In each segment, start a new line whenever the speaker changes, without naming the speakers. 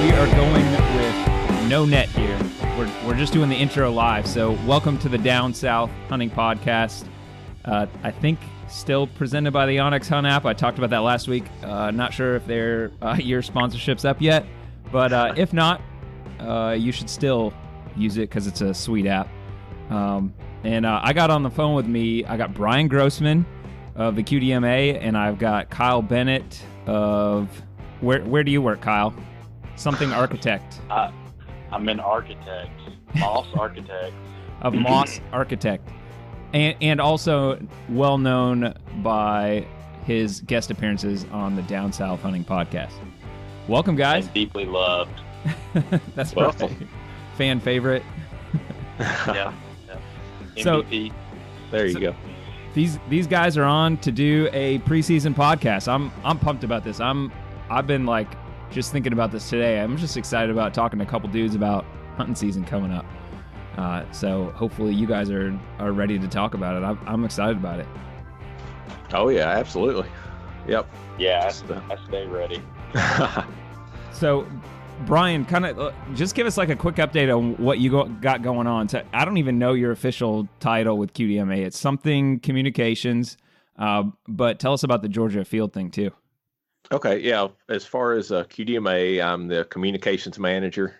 we are going with no net here. We're just doing the intro live. So welcome to the Down South Hunting Podcast. I think still presented by the Onyx Hunt app. I talked about that last week. Not sure if their year sponsorship's up yet, but if not, you should still use it because it's a sweet app. And I got on the phone with me. I got Brian Grossman of the QDMA, and I've got Kyle Bennett of where do you work, Kyle? Something Architect.
I'm an architect, Moss Architect.
Of Moss Architect. And also well known by his guest appearances on the Down South Hunting Podcast. Welcome, guys.
And deeply loved.
That's right. Fan favorite.
Yeah.
So
MVP.
There you go.
These guys are on to do a preseason podcast. I'm pumped about this. I've been like just thinking about this today. I'm just excited about talking to a couple dudes about hunting season coming up. So hopefully you guys are ready to talk about it. I'm excited about it.
Oh yeah, absolutely. Yep.
Yeah, I stay ready.
So Brian, kind of just give us like a quick update on what you got going on. So I don't even know your official title with QDMA. It's something communications, but tell us about the Georgia Afield thing too.
Okay, yeah. As far as QDMA, I'm the communications manager.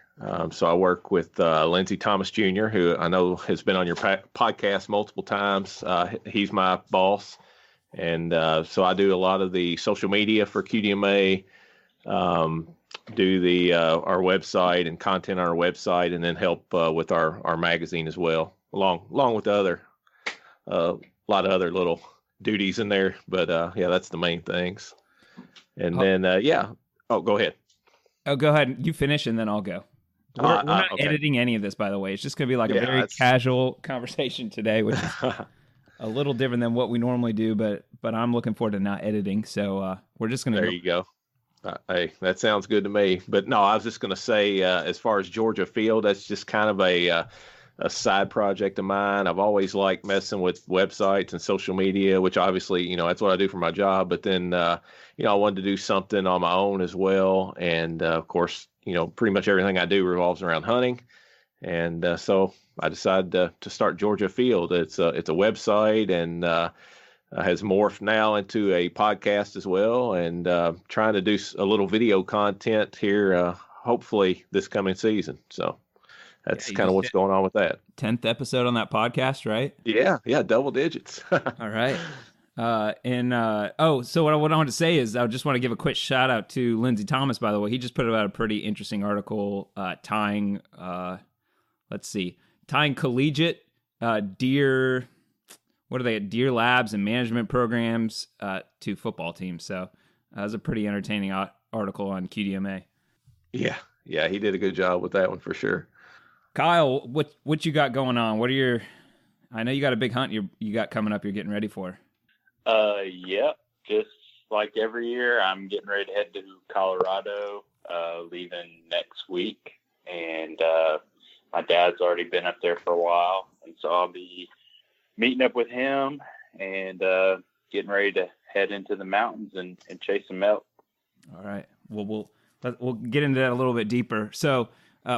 So I work with Lindsey Thomas Jr., who I know has been on your podcast multiple times. He's my boss. And so I do a lot of the social media for QDMA, do the our website and content on our website, and then help with our magazine as well, along with the other lot of other little duties in there. But yeah, that's the main things. And then oh, go ahead.
Oh, go ahead. You finish, and then I'll go. We're not editing any of this, by the way. It's just going to be like a very casual conversation today, which is a little different than what we normally do, but I'm looking forward to not editing. So we're just going to.
There you go. Hey, that sounds good to me. But no, I was just going to say, as far as Georgia Afield, that's just kind of a side project of mine. I've always liked messing with websites and social media, which obviously, that's what I do for my job. But then, I wanted to do something on my own as well. And of course, pretty much everything I do revolves around hunting. And so I decided to start Georgia Afield. It's a website and has morphed now into a podcast as well, and trying to do a little video content here, hopefully this coming season. So that's kind of what's going on with that.
10th episode on that podcast, right?
Yeah, double digits.
All right. So what I wanted to say is I just want to give a quick shout out to Lindsey Thomas, by the way. He just put out a pretty interesting article tying collegiate deer, what are they, deer labs and management programs to football teams. So that was a pretty entertaining article on QDMA.
Yeah, he did a good job with that one for sure.
Kyle, what you got going on? I know you got a big hunt you got coming up you're getting ready for.
Yep. Just like every year, I'm getting ready to head to Colorado, leaving next week. And my dad's already been up there for a while. And so I'll be meeting up with him and getting ready to head into the mountains and chase some elk. All
right. Well, we'll get into that a little bit deeper. So,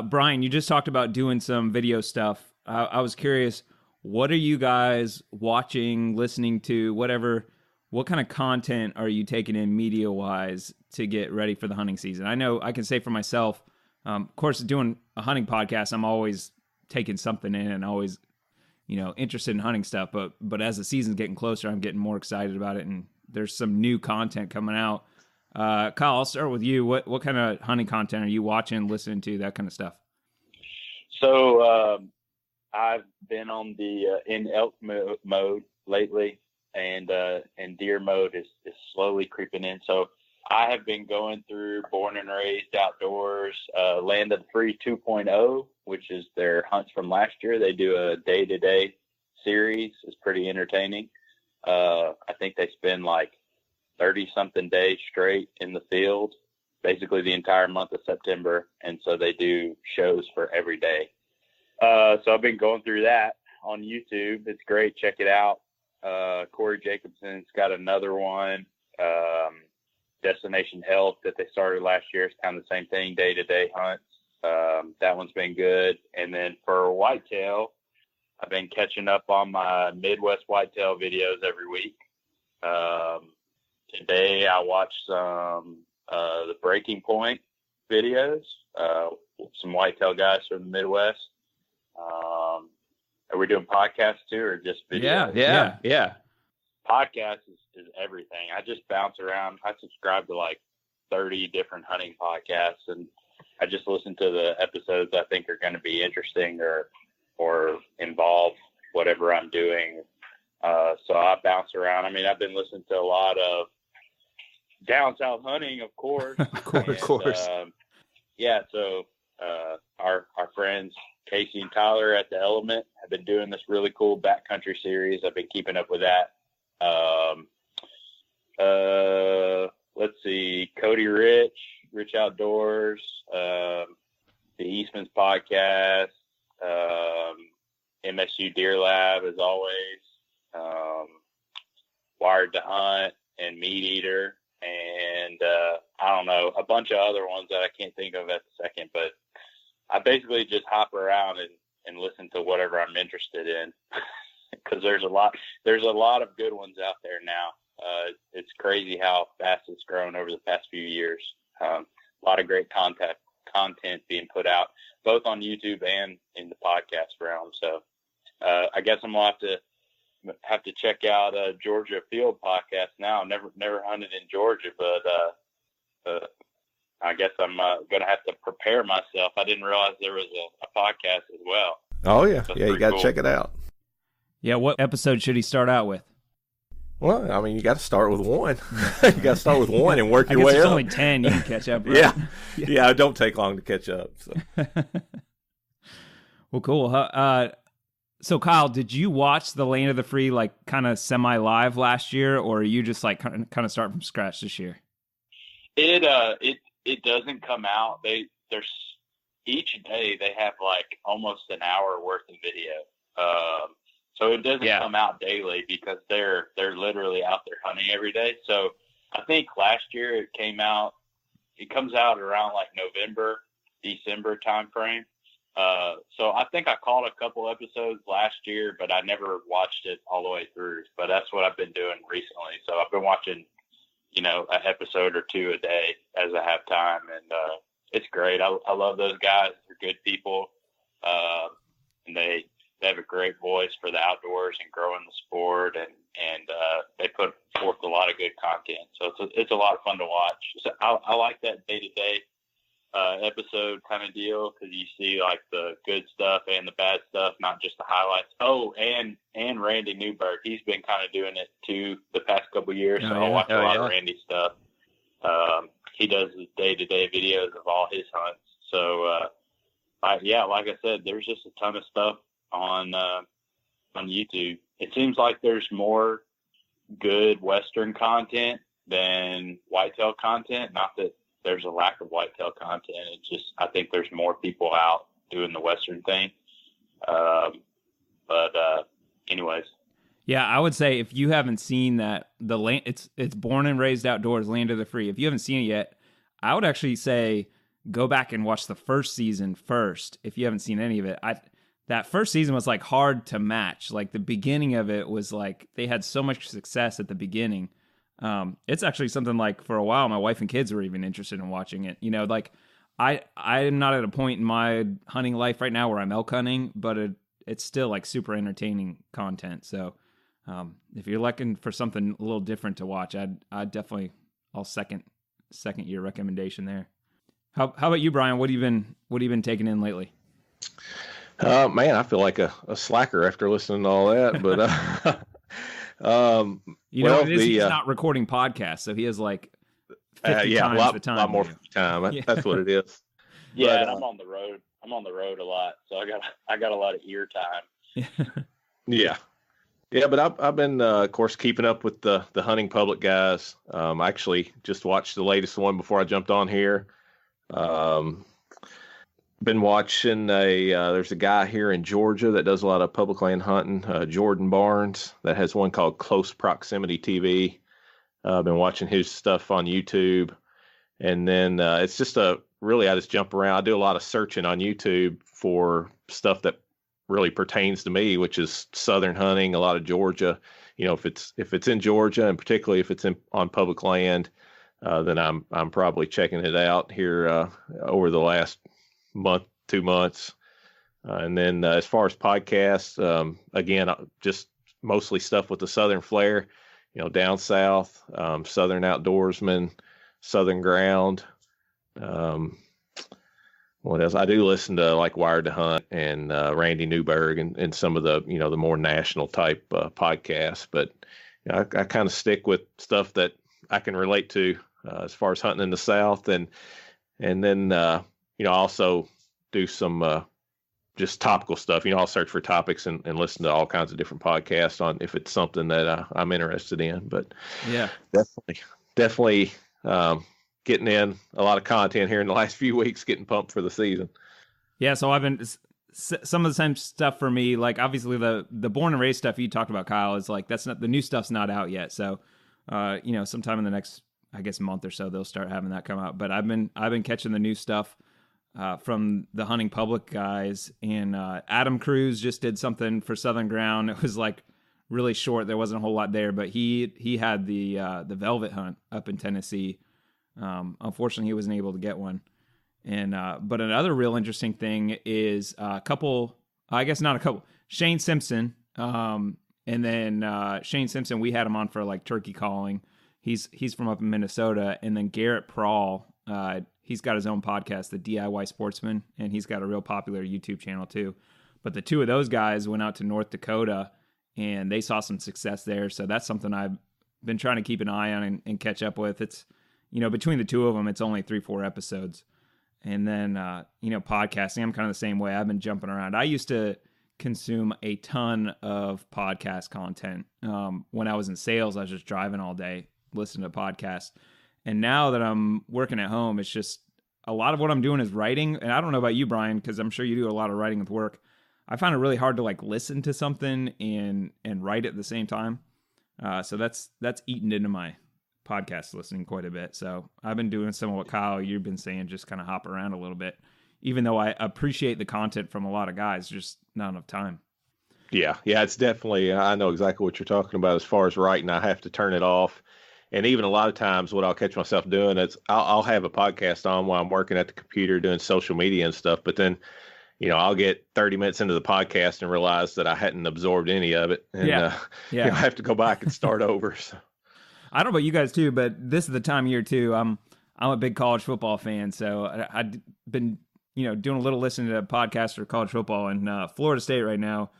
Brian, you just talked about doing some video stuff. I was curious, what are you guys watching, listening to, whatever? What kind of content are you taking in media-wise to get ready for the hunting season? I know I can say for myself, of course, doing a hunting podcast, I'm always taking something in and always, interested in hunting stuff. But as the season's getting closer, I'm getting more excited about it, and there's some new content coming out. Kyle, I'll start with you. What kind of hunting content are you watching, listening to, that kind of stuff?
So I've been on the in elk mode lately, and deer mode is slowly creeping in. So I have been going through Born and Raised Outdoors, Land of the Free 2.0, which is their hunts from last year. They do a day-to-day series. It's pretty entertaining. I think they spend like 30-something days straight in the field, basically the entire month of September. And so they do shows for every day. So I've been going through that on YouTube. It's great. Check it out. Corey Jacobson's got another one. Destination Elk that they started last year. It's kind of the same thing, day-to-day hunts. That one's been good. And then for whitetail, I've been catching up on my Midwest whitetail videos every week. Today I watched some the Breaking Point videos, some whitetail guys from the Midwest. Are we doing podcasts too, or just videos?
Yeah.
Podcasts is everything. I just bounce around. I subscribe to like 30 different hunting podcasts, and I just listen to the episodes I think are going to be interesting or involve whatever I'm doing. So I bounce around. I mean, I've been listening to a lot of Down South Hunting, of course.
Of course.
So our friends Casey and Tyler at the Element have been doing this really cool backcountry series. I've been keeping up with that. Let's see, Cody Rich Outdoors, the Eastman's podcast, MSU Deer Lab as always, Wired to Hunt and Meat Eater, and I don't know, a bunch of other ones that I can't think of at the second, but I basically just hop around and listen to whatever I'm interested in because there's a lot of good ones out there now. It's crazy how fast it's grown over the past few years. A lot of great content being put out, both on YouTube and in the podcast realm. So I guess I'm gonna have to check out Georgia Afield podcast now. Never hunted in Georgia, but I guess I'm gonna have to prepare myself. I didn't realize there was a podcast as well.
Oh yeah,
That's
you got to
cool.
check it out.
Yeah, what episode should he start out with?
Well, I mean, you got to start with one. You got to start with one and work your way
there's
up.
only 10 you can catch up, right?
Yeah, it don't take long to catch up. So.
Well, cool. So Kyle, did you watch the Land of the Free like kind of semi-live last year, or are you just like kind of start from scratch this year?
It doesn't come out. There's each day they have like almost an hour worth of video. So it doesn't come out daily because they're literally out there hunting every day. So I think last year it comes out around like November, December timeframe. So I think I caught a couple episodes last year, but I never watched it all the way through. But that's what I've been doing recently. So I've been watching, an episode or two a day as I have time. And it's great. I love those guys. They're good people. And they have a great voice for the outdoors and growing the sport, and they put forth a lot of good content. So it's a lot of fun to watch. So I like that day-to-day episode kind of deal because you see like the good stuff and the bad stuff, not just the highlights. Oh, and Randy Newberg, he's been kind of doing it too the past couple of years. So I watch a lot of Randy stuff. He does his day-to-day videos of all his hunts. So like I said, there's just a ton of stuff on YouTube. It seems like there's more good Western content than whitetail content. Not that there's a lack of whitetail content. It's just, I think there's more people out doing the Western thing. Anyways.
Yeah, I would say if you haven't seen that, it's Born and Raised Outdoors, Land of the Free. If you haven't seen it yet, I would actually say go back and watch the first season first if you haven't seen any of it. That first season was like hard to match. Like the beginning of it was like they had so much success at the beginning. It's actually something like for a while my wife and kids were even interested in watching it. Like I'm not at a point in my hunting life right now where I'm elk hunting, but it's still like super entertaining content. So if you're looking for something a little different to watch, I'll second your recommendation there. How about you, Brian? What have you been taking in lately?
Man, I feel like a slacker after listening to all that, but
he's not recording podcasts, so he has like 50 times the time.
A lot more time. That's what it is.
Yeah, and I'm on the road. I'm on the road a lot, so I got a lot of ear time.
Yeah, but I've been, of course, keeping up with the hunting public guys. I actually just watched the latest one before I jumped on here. Been watching there's a guy here in Georgia that does a lot of public land hunting, Jordan Barnes, that has one called Close Proximity TV. I've been watching his stuff on YouTube. And then it's just I just jump around. I do a lot of searching on YouTube for stuff that really pertains to me, which is Southern hunting, a lot of Georgia. If it's in Georgia, and particularly if it's on public land, then I'm probably checking it out here over the last month, 2 months. And then as far as podcasts, again, just mostly stuff with the Southern flair, down south, Southern outdoorsman, Southern ground. What else? I do listen to like Wired to Hunt and Randy Newberg and some of the the more national type podcasts. But I kind of stick with stuff that I can relate to as far as hunting in the South, and then also do some just topical stuff. I'll search for topics and listen to all kinds of different podcasts on if it's something that I'm interested in. But
yeah,
definitely. Getting in a lot of content here in the last few weeks, getting pumped for the season.
Yeah, so I've been some of the same stuff for me. Like obviously the born and raised stuff you talked about, Kyle, is like that's not the new stuff's not out yet. So sometime in the next month or so they'll start having that come out. But I've been catching the new stuff from the Hunting Public guys, and Adam Cruz just did something for Southern Ground. It was like really short. There wasn't a whole lot there, but he had the velvet hunt up in Tennessee. Unfortunately, he wasn't able to get one. And but another real interesting thing is Shane Simpson. And then Shane Simpson, we had him on for like turkey calling. He's from up in Minnesota. And then Garrett Prawl, he's got his own podcast, the DIY Sportsman, and he's got a real popular YouTube channel too. But the two of those guys went out to North Dakota and they saw some success there. So that's something I've been trying to keep an eye on and catch up with. It's between the two of them, it's only 3-4 episodes. And then, podcasting, I'm kind of the same way. I've been jumping around. I used to consume a ton of podcast content. When I was in sales, I was just driving all day, listening to podcasts. And now that I'm working at home, it's just a lot of what I'm doing is writing. And I don't know about you, Brian, because I'm sure you do a lot of writing with work. I find it really hard to like listen to something and write at the same time. So that's eaten into my podcast listening quite a bit. So I've been doing some of what Kyle, you've been saying, just kind of hop around a little bit, even though I appreciate the content from a lot of guys, just not enough time.
Yeah. It's definitely, I know exactly what you're talking about as far as writing. I have to turn it off. And even a lot of times what I'll catch myself doing is I'll have a podcast on while I'm working at the computer doing social media and stuff. But then, I'll get 30 minutes into the podcast and realize that I hadn't absorbed any of it. And I have to go back and start over. So.
I don't know about you guys too, but this is the time of year too. I'm a big college football fan, so I've been doing a little listening to podcasts for college football, and Florida State right now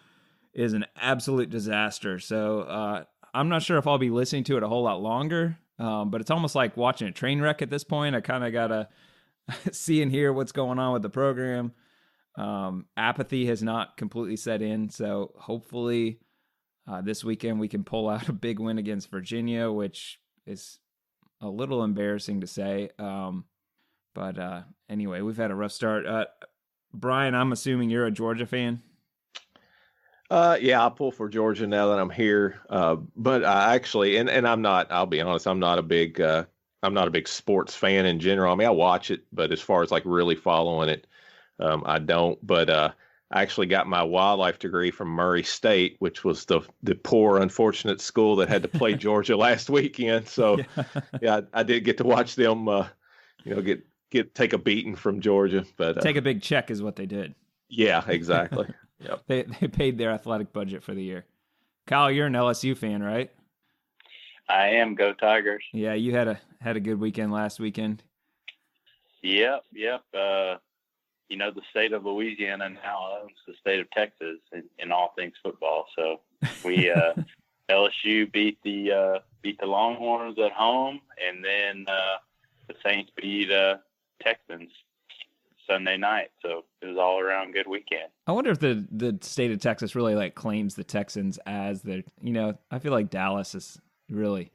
is an absolute disaster. So I'm not sure if I'll be listening to it a whole lot longer, but it's almost like watching a train wreck at this point. I kind of gotta see and hear what's going on with the program. Apathy has not completely set in, so hopefully. This weekend we can pull out a big win against Virginia, which is a little embarrassing to say. But anyway, we've had a rough start. Brian, I'm assuming you're a Georgia fan?
Yeah, I'll pull for Georgia now that I'm here. But I actually, and I'm not, I'll be honest, I'm not a big sports fan in general. I mean, I watch it, but as far as like really following it, I don't. But I actually got my wildlife degree from Murray State, which was the poor, unfortunate school that had to play Georgia last weekend. So, I did get to watch them, take a beating from Georgia. But
take a big check is what they did.
Yeah, exactly. Yep.
They paid their athletic budget for the year. Kyle, you're an LSU fan, right?
I am. Go Tigers.
Yeah, you had a good weekend last weekend.
Yep. The state of Louisiana now owns the state of Texas in all things football. So we LSU beat the Longhorns at home, and then the Saints beat Texans Sunday night. So it was all around good weekend.
I wonder if the state of Texas really like claims the Texans as their. I feel like Dallas is really.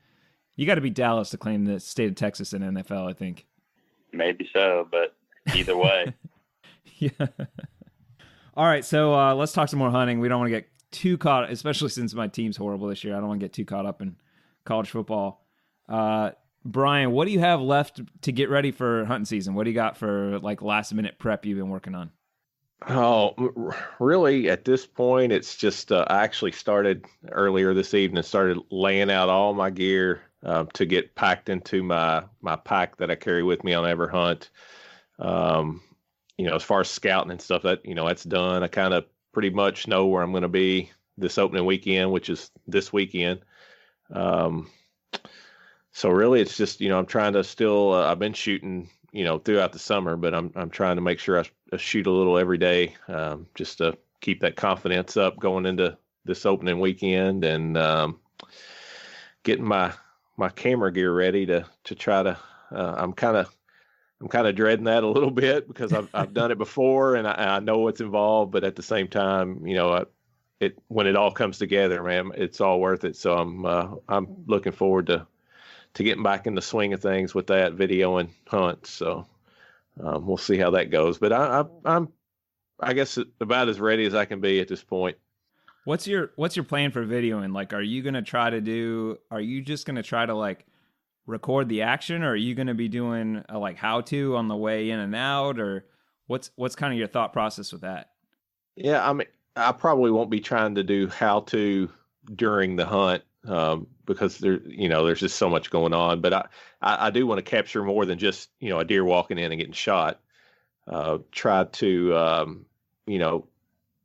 You got to beat Dallas to claim the state of Texas in NFL. I think.
Maybe so, but either way.
Yeah. All right, so let's talk some more hunting. We don't want to get too caught, especially since my team's horrible this year. I don't want to get too caught up in college football. Brian, what do you have left to get ready for hunting season? What do you got for like last minute prep you've been working on?
Oh, really, at this point, it's just I actually started earlier this evening, started laying out all my gear to get packed into my pack that I carry with me on every hunt. Um, as far as scouting and stuff, that's done. I kind of pretty much know where I'm going to be this opening weekend, which is this weekend. So really, it's just I'm trying to still. I've been shooting throughout the summer, but I'm trying to make sure I shoot a little every day, just to keep that confidence up going into this opening weekend, and getting my camera gear ready to try to. I'm kind of dreading that a little bit because I've done it before and I know what's involved, but at the same time, when it all comes together, man, it's all worth it. So I'm looking forward to getting back in the swing of things with that video and hunt. So we'll see how that goes. But I'm I guess about as ready as I can be at this point.
What's your plan for videoing? Like, are you just gonna try to like record the action, or are you gonna be doing a like how to on the way in and out, or what's kind of your thought process with that?
Yeah, I mean, I probably won't be trying to do how to during the hunt. Because there's just so much going on, but I do want to capture more than just, a deer walking in and getting shot. Try to,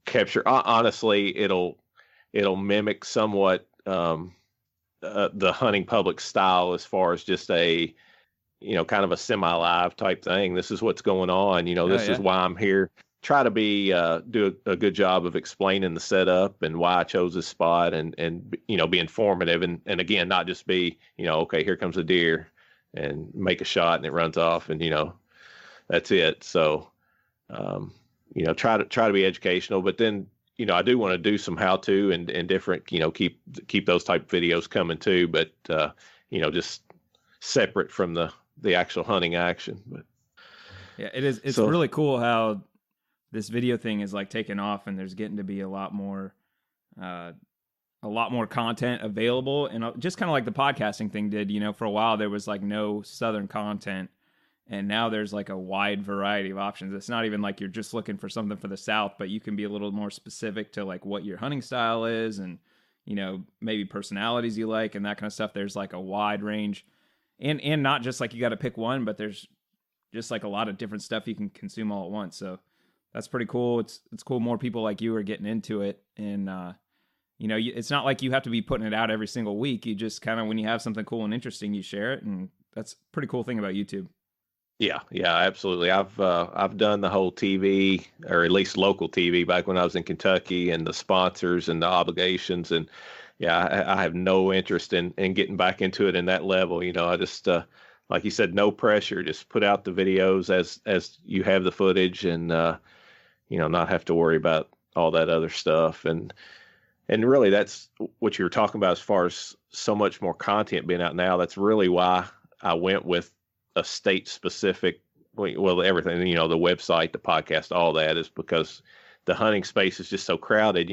capture, honestly, it'll mimic somewhat, the hunting public style as far as just a, kind of a semi-live type thing. This is what's going on. This is why I'm here. Try to do a good job of explaining the setup and why I chose this spot, and be informative, and again, not just be okay, here comes a deer and make a shot and it runs off and that's it. So try to be educational, but then I do want to do some how to and different keep those type of videos coming too, but just separate from the actual hunting action. But
yeah, it's really cool how this video thing is like taking off, and there's getting to be a lot more content available, and just kind of like the podcasting thing did. For a while there was like no Southern content, and now there's like a wide variety of options. It's not even like you're just looking for something for the South, but you can be a little more specific to like what your hunting style is, and maybe personalities you like and that kind of stuff. There's like a wide range, and not just like you got to pick one, but there's just like a lot of different stuff you can consume all at once. So that's pretty cool. It's cool more people like you are getting into it. And, it's not like you have to be putting it out every single week. You just kind of, when you have something cool and interesting, you share it. And that's a pretty cool thing about YouTube.
Yeah, absolutely. I've done the whole TV, or at least local TV, back when I was in Kentucky, and the sponsors and the obligations. And yeah, I have no interest in getting back into it in that level. I just, like you said, no pressure. Just put out the videos as you have the footage, and not have to worry about all that other stuff. And really, that's what you were talking about as far as so much more content being out now. That's really why I went with a state specific, well, everything, the website, the podcast, all that, is because the hunting space is just so crowded.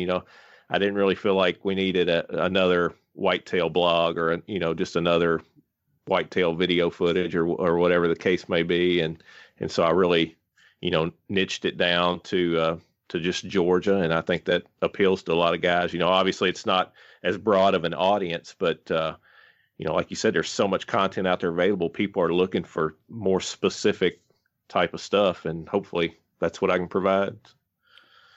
I didn't really feel like we needed another whitetail blog, or, just another whitetail video footage, or whatever the case may be. And so I really, niched it down to just Georgia. And I think that appeals to a lot of guys. Obviously it's not as broad of an audience, but, like you said, there's so much content out there available. People are looking for more specific type of stuff, and hopefully that's what I can provide.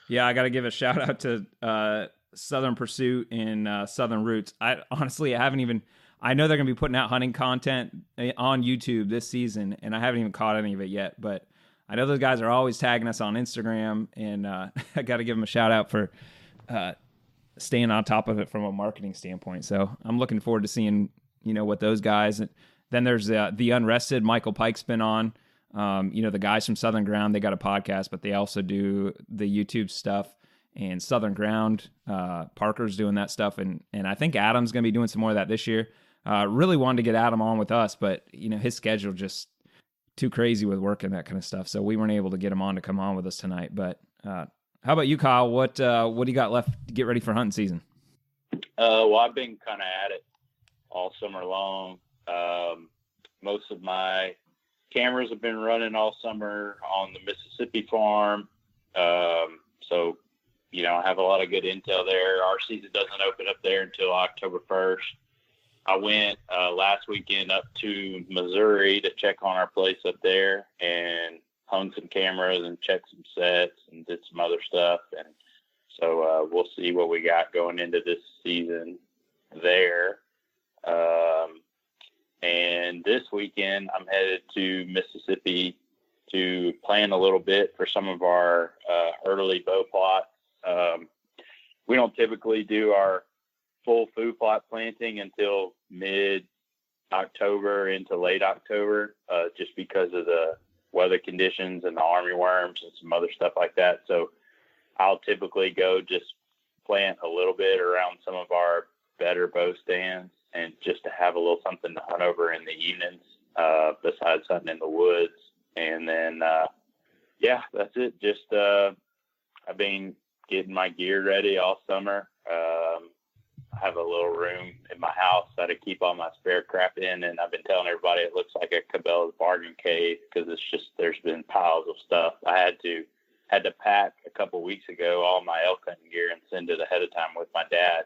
Yeah, I got to give a shout out to Southern Pursuit and Southern Roots. I know they're going to be putting out hunting content on YouTube this season, and I haven't even caught any of it yet, but I know those guys are always tagging us on Instagram, and I got to give them a shout out for staying on top of it from a marketing standpoint. So I'm looking forward to seeing, what those guys. Then there's the Unrested. Michael Pike's been on. The guys from Southern Ground, they got a podcast, but they also do the YouTube stuff. And Southern Ground, Parker's doing that stuff, and I think Adam's going to be doing some more of that this year. Really wanted to get Adam on with us, but his schedule just too crazy with work and that kind of stuff, so we weren't able to get him on to come on with us tonight. But how about you, Kyle? What do you got left to get ready for hunting season?
Well, I've been kind of at it all summer long. Most of my cameras have been running all summer on the Mississippi farm. So, I have a lot of good intel there. Our season doesn't open up there until October 1st. I went last weekend up to Missouri to check on our place up there and hung some cameras and checked some sets and did some other stuff. And so we'll see what we got going into this season there. And this weekend I'm headed to Mississippi to plan a little bit for some of our early bow plots. We don't typically do our full food plot planting until mid-October into late October, just because of the weather conditions and the armyworms and some other stuff like that. So I'll typically go just plant a little bit around some of our better bow stands and just to have a little something to hunt over in the evenings, besides hunting in the woods. And then, that's it. Just, I've been getting my gear ready all summer. I have a little room in my house that I keep all my spare crap in, and I've been telling everybody it looks like a Cabela's bargain cave because there's been piles of stuff. I had to pack a couple weeks ago all my elk hunting gear and send it ahead of time with my dad.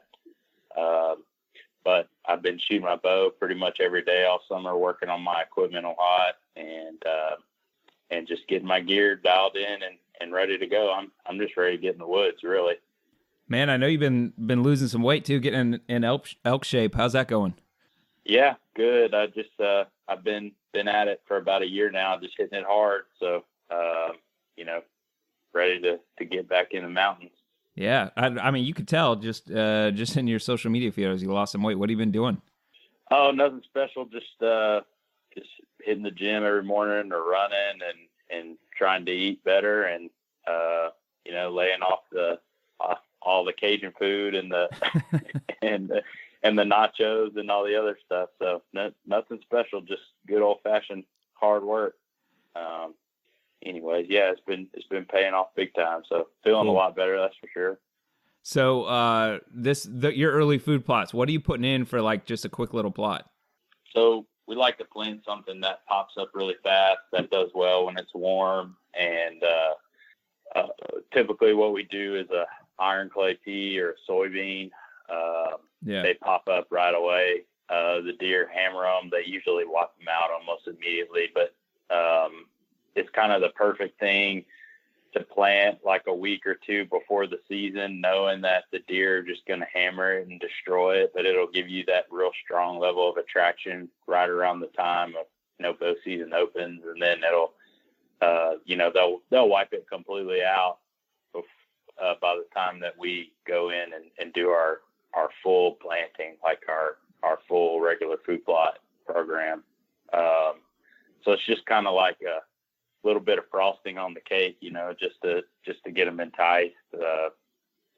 But I've been shooting my bow pretty much every day all summer, working on my equipment a lot, and just getting my gear dialed in and ready to go. I'm just ready to get in the woods, really.
Man, I know you've been losing some weight too, getting in elk shape. How's that going?
Yeah, good. I just I've been at it for about a year now, just hitting it hard. So ready to get back in the mountains.
Yeah, I mean, you could tell just in your social media feeds you lost some weight. What have you been doing?
Oh, nothing special. Just hitting the gym every morning or running and trying to eat better and laying off all the Cajun food and the and the nachos and all the other stuff. So nothing special, just good old fashioned hard work. Anyways, yeah, it's been paying off big time. So feeling a lot better, that's for sure.
So your early food plots, what are you putting in for like just a quick little plot?
So we like to plant something that pops up really fast, that does well when it's warm. And typically what we do is a iron clay pea or a soybean. They pop up right away. The deer hammer them. They usually wipe them out almost immediately, but it's kind of the perfect thing to plant like a week or two before the season, knowing that the deer are just going to hammer it and destroy it, but it'll give you that real strong level of attraction right around the time of bow season opens, and then it'll they'll wipe it completely out by the time that we go in and do our full planting, like our full regular food plot program. So it's just kind of like a little bit of frosting on the cake, just to get them enticed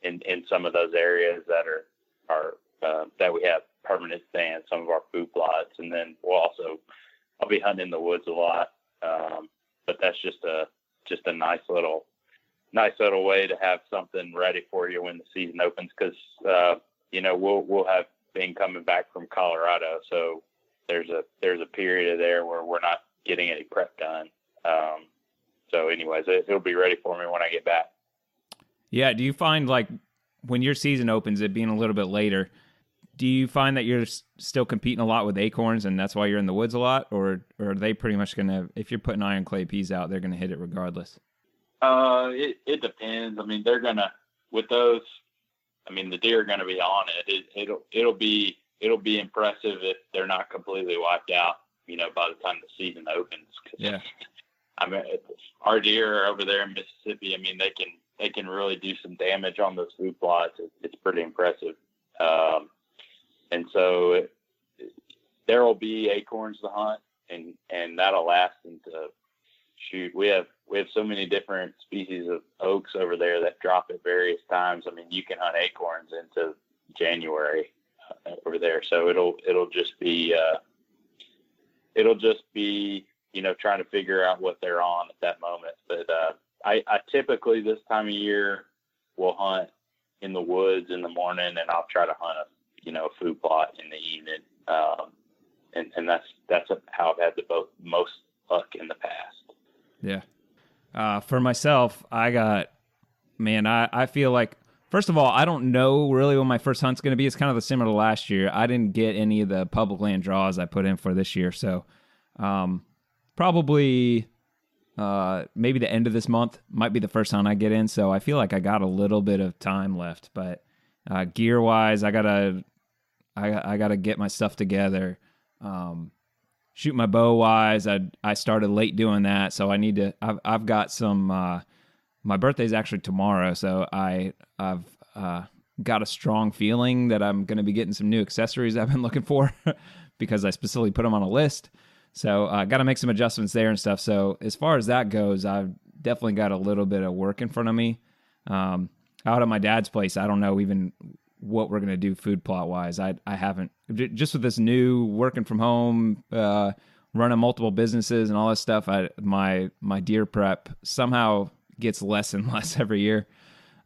in some of those areas that are that we have permanent stands, some of our food plots, and then I'll be hunting in the woods a lot, but that's just a nice little way to have something ready for you when the season opens, because we'll have been coming back from Colorado, so there's a period there where we're not getting any prep done. So anyways, it'll be ready for me when I get back.
Yeah. Do you find like when your season opens, it being a little bit later, do you find that you're still competing a lot with acorns and that's why you're in the woods a lot, or are they pretty much if you're putting iron clay peas out, they're going to hit it regardless?
It depends. I mean, they're going to, with those, I mean, the deer are going to be on it. It'll be impressive if they're not completely wiped out, by the time the season opens.
Yeah.
I mean, our deer are over there in Mississippi. I mean, they can really do some damage on those food plots. It's pretty impressive. And so there will be acorns to hunt, and that'll last into shoot. We have so many different species of oaks over there that drop at various times. I mean, you can hunt acorns into January over there. So it'll just be trying to figure out what they're on at that moment. But I typically this time of year will hunt in the woods in the morning, and I'll try to hunt a food plot in the evening. and that's how I've had the most luck in the past.
Yeah. For myself, I feel like, first of all, I don't know really what my first hunt's going to be. It's kind of similar to last year. I didn't get any of the public land draws I put in for this year. So probably maybe the end of this month might be the first hunt I get in. So I feel like I got a little bit of time left. But gear-wise, I gotta get my stuff together. Shoot my bow wise, I started late doing that. So I need to, I've got some, my birthday's actually tomorrow. So I've got a strong feeling that I'm going to be getting some new accessories I've been looking for because I specifically put them on a list. So I got to make some adjustments there and stuff. So as far as that goes, I've definitely got a little bit of work in front of me. Out at my dad's place, I don't know even what we're going to do food plot wise. I haven't, just with this new working from home, running multiple businesses and all this stuff. My deer prep somehow gets less and less every year.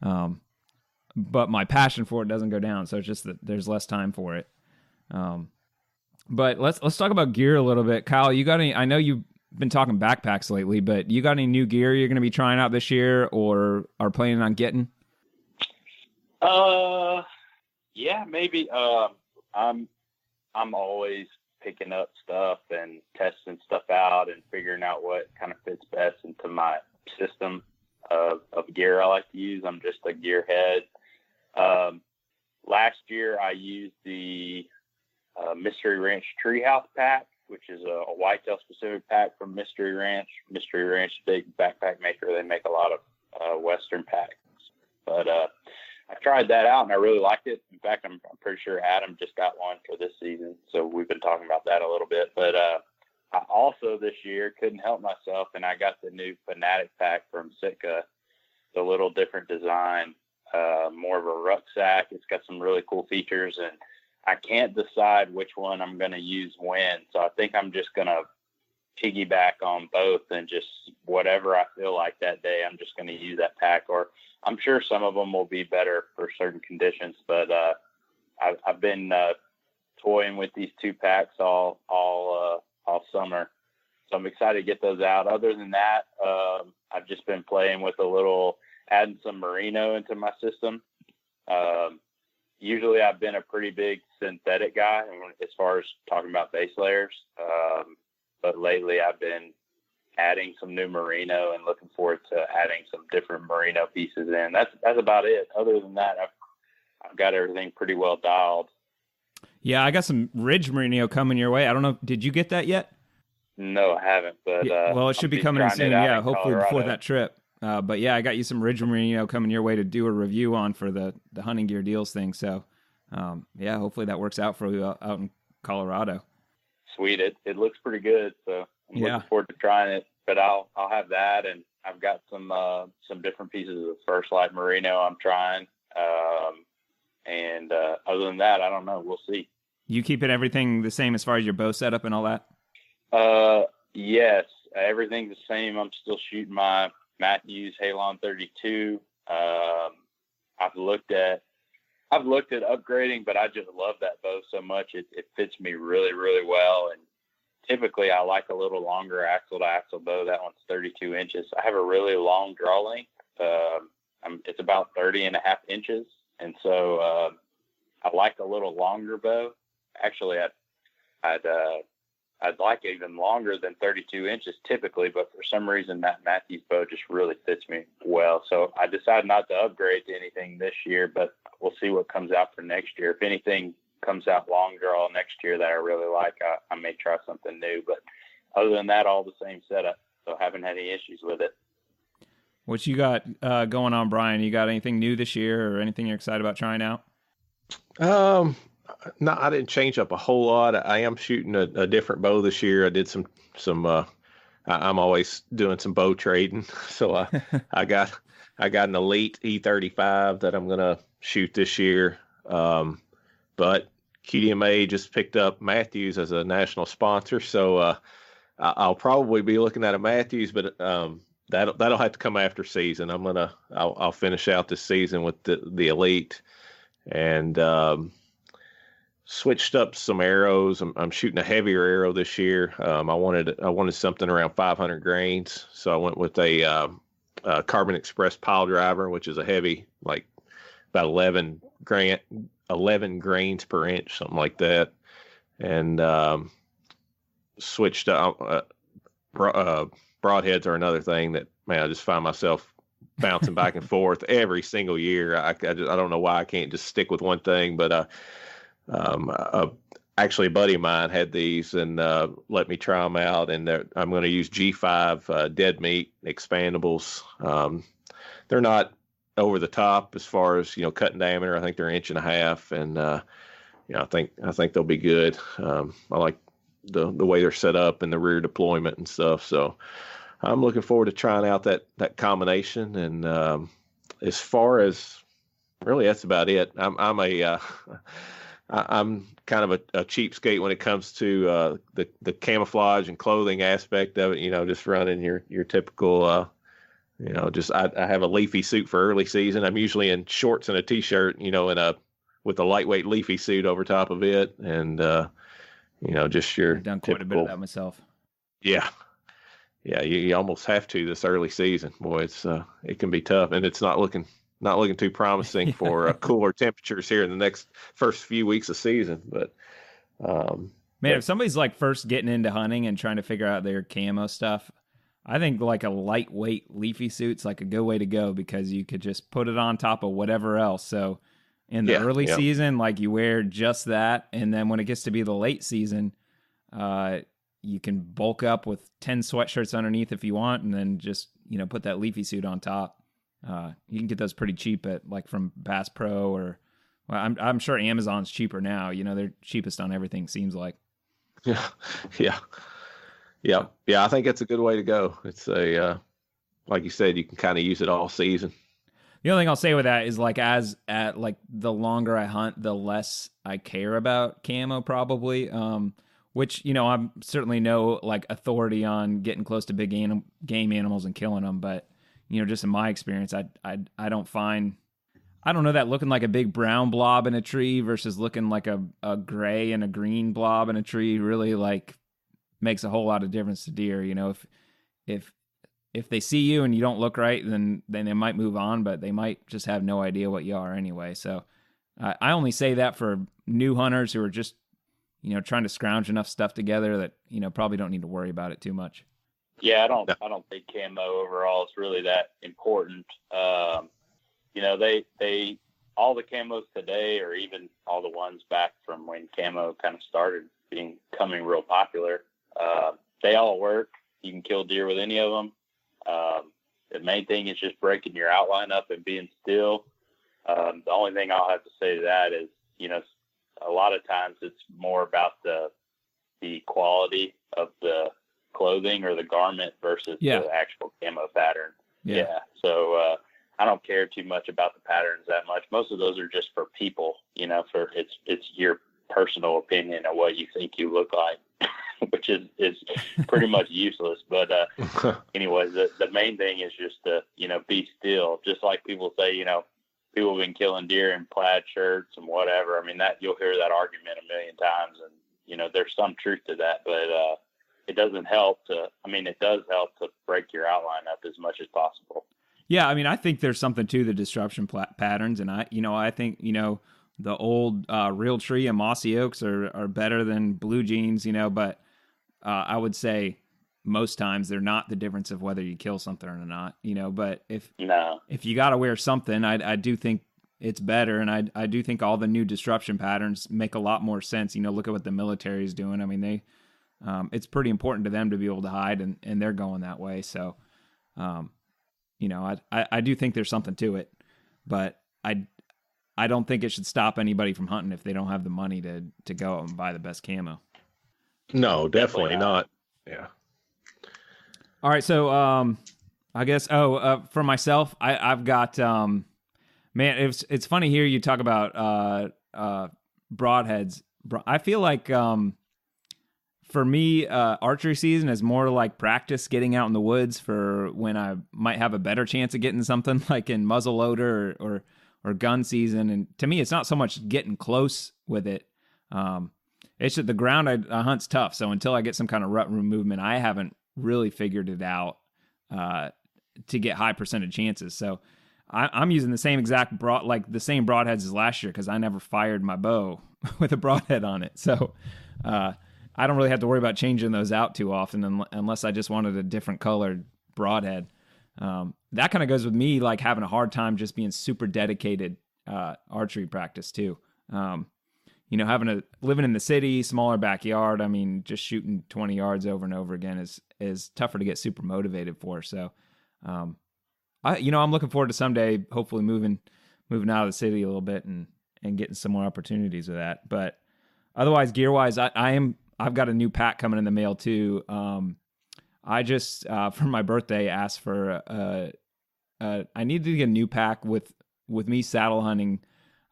But my passion for it doesn't go down. So it's just that there's less time for it. But let's talk about gear a little bit. Kyle, you got any, I know you've been talking backpacks lately, but you got any new gear you're going to be trying out this year or are planning on getting?
Yeah, maybe. I'm always picking up stuff and testing stuff out and figuring out what kind of fits best into my system of gear I like to use. I'm just a gearhead. Last year I used the Mystery Ranch Treehouse pack, which is a whitetail specific pack from Mystery Ranch. Mystery Ranch, big backpack maker. They make a lot of Western packs, but I tried that out and I really liked it. In fact, I'm pretty sure Adam just got one for this season. So we've been talking about that a little bit, but I also this year couldn't help myself and I got the new Fanatic pack from Sitka. It's a little different design, more of a rucksack. It's got some really cool features and I can't decide which one I'm going to use when. So I think I'm just going to piggyback on both and just whatever I feel like that day, I'm just going to use that pack, or I'm sure some of them will be better for certain conditions, but I've been toying with these two packs all summer. So I'm excited to get those out. Other than that, I've just been playing with adding some merino into my system. Usually I've been a pretty big synthetic guy as far as talking about base layers. But lately I've been adding some new merino and looking forward to adding some different merino pieces in. That's about it. Other than that, I've got everything pretty well dialed.
Yeah, I got some Ridge merino coming your way. I don't know. Did you get that yet?
No, I haven't. But
well, it should be coming in soon. Yeah, hopefully before that trip. But yeah, I got you some Ridge merino coming your way to do a review on for the hunting gear deals thing. So yeah, hopefully that works out for you out in Colorado.
Sweet. It looks pretty good. So I'm looking forward to trying it, but I'll have that. And I've got some different pieces of First Light merino I'm trying. And other than that, I don't know. We'll see.
You keeping everything the same as far as your bow setup and all that?
Yes, everything's the same. I'm still shooting my Matthews Halon 32. I've looked at upgrading, but I just love that bow so much. It fits me really, really well. And typically I like a little longer axle to axle bow. That one's 32 inches. I have a really long draw length. It's about 30.5 inches. And so, I like a little longer bow. Actually, I'd like even longer than 32 inches typically, but for some reason that Matthews bow just really fits me well. So I decided not to upgrade to anything this year, but we'll see what comes out for next year. If anything comes out long draw next year that I really like, I may try something new, but other than that, all the same setup. So I haven't had any issues with it.
What you got going on, Brian? You got anything new this year or anything you're excited about trying out?
No, I didn't change up a whole lot. I am shooting a different bow this year. I did some I'm always doing some bow trading. So I got an Elite E35 that I'm going to shoot this year. But QDMA just picked up Matthews as a national sponsor. So I'll probably be looking at a Matthews, but that'll have to come after season. I'll finish out this season with the Elite. And switched up some arrows. I'm shooting a heavier arrow this year. I wanted something around 500 grains, so I went with a Carbon Express pile driver, which is a heavy, like about 11 grains per inch, something like that, and switched up. Broadheads are another thing that, man, I just find myself bouncing back and forth every single year. I don't know why I can't just stick with one thing, but actually a buddy of mine had these and let me try them out, and I'm going to use G5 dead meat expandables. They're not over the top as far as, cutting diameter. I think they're 1.5 inches, and I think they'll be good. I like the way they're set up and the rear deployment and stuff. So I'm looking forward to trying out that combination. And as far as really, that's about it. I'm kind of a cheapskate when it comes to the camouflage and clothing aspect of it. Just running your typical. I have a leafy suit for early season. I'm usually in shorts and a t-shirt, with a lightweight leafy suit over top of it, and just your
I've done quite a bit of that myself.
Yeah. Yeah, you almost have to this early season. Boy, it can be tough, and it's not looking too promising for cooler temperatures here in the next first few weeks of season. But
if somebody's like first getting into hunting and trying to figure out their camo stuff, I think like a lightweight leafy suit's like a good way to go, because you could just put it on top of whatever else. So in the early season, like you wear just that, and then when it gets to be the late season, you can bulk up with 10 sweatshirts underneath if you want, and then just put that leafy suit on top. You can get those pretty cheap at like from Bass Pro, or I'm sure Amazon's cheaper now. They're cheapest on everything, seems like.
Yeah. I think it's a good way to go. It's like you said, you can kind of use it all season.
The only thing I'll say with that is like the longer I hunt, the less I care about camo probably. Which, I'm certainly no like authority on getting close to big game animals and killing them. But, just in my experience, I don't find, I don't know, that looking like a big brown blob in a tree versus looking like a gray and a green blob in a tree really like makes a whole lot of difference to deer. If they see you and you don't look right, then they might move on, but they might just have no idea what you are anyway. So I only say that for new hunters who are just, trying to scrounge enough stuff together that, probably don't need to worry about it too much.
Yeah, I don't think camo overall is really that important. They all the camos today, or even all the ones back from when camo kind of started becoming real popular, they all work. You can kill deer with any of them. The main thing is just breaking your outline up and being still. The only thing I'll have to say to that is, a lot of times it's more about the quality of the clothing or the garment versus the actual camo pattern. Yeah. So I don't care too much about the patterns that much. Most of those are just for people, for it's your personal opinion of what you think you look like, which is pretty much useless. But anyway, the main thing is just to, be still. Just like people say, people have been killing deer in plaid shirts and whatever. I mean, that you'll hear that argument a million times, and there's some truth to that, but it doesn't help it does help to break your outline up as much as possible.
Yeah, I think there's something to the disruption patterns, and I think the old real tree and mossy oaks are better than blue jeans, but I would say most times they're not the difference of whether you kill something or not, but if you got to wear something, I do think it's better. And I do think all the new disruption patterns make a lot more sense. Look at what the military is doing. It's pretty important to them to be able to hide, and they're going that way. So, I do think there's something to it, but I don't think it should stop anybody from hunting if they don't have the money to go and buy the best camo.
No, definitely not. Yeah.
All right. So, I guess, for myself, I've got, man, it's funny here you talk about broadheads. I feel like for me, archery season is more like practice getting out in the woods for when I might have a better chance of getting something, like in muzzleloader or gun season. And to me, it's not so much getting close with it. It's just the ground I hunt's tough. So until I get some kind of rut room movement, I haven't really figured it out to get high percentage chances. So I'm using the same exact the same broadheads as last year because I never fired my bow with a broadhead on it. So I don't really have to worry about changing those out too often unless I just wanted a different colored broadhead. That kind of goes with me like having a hard time just being super dedicated archery practice too. Living in the city, smaller backyard. I mean, just shooting 20 yards over and over again is tougher to get super motivated for. So, I'm looking forward to someday hopefully moving out of the city a little bit and getting some more opportunities with that. But otherwise, gear wise, I've got a new pack coming in the mail too. I just for my birthday asked for I needed to get a new pack with me saddle hunting.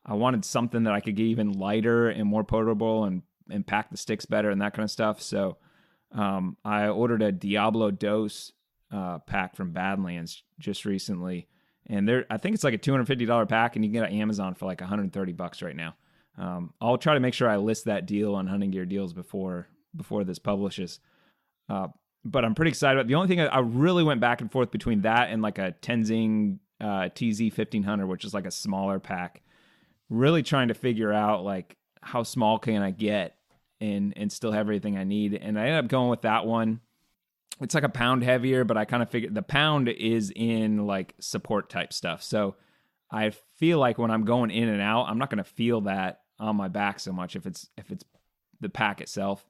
I wanted something that I could get even lighter and more portable and pack the sticks better and that kind of stuff. So I ordered a Diablo Dos pack from Badlands just recently. And I think it's like a $250 pack, and you can get it on Amazon for like $130 right now. I'll try to make sure I list that deal on Hunting Gear Deals before this publishes. But I'm pretty excited about it. The only thing I really went back and forth between that and like a Tenzing TZ 1500, which is like a smaller pack. Really trying to figure out like how small can I get and still have everything I need. And I ended up going with that one. It's like a pound heavier, but I kind of figured the pound is in like support type stuff. So I feel like when I'm going in and out, I'm not going to feel that on my back so much if it's the pack itself.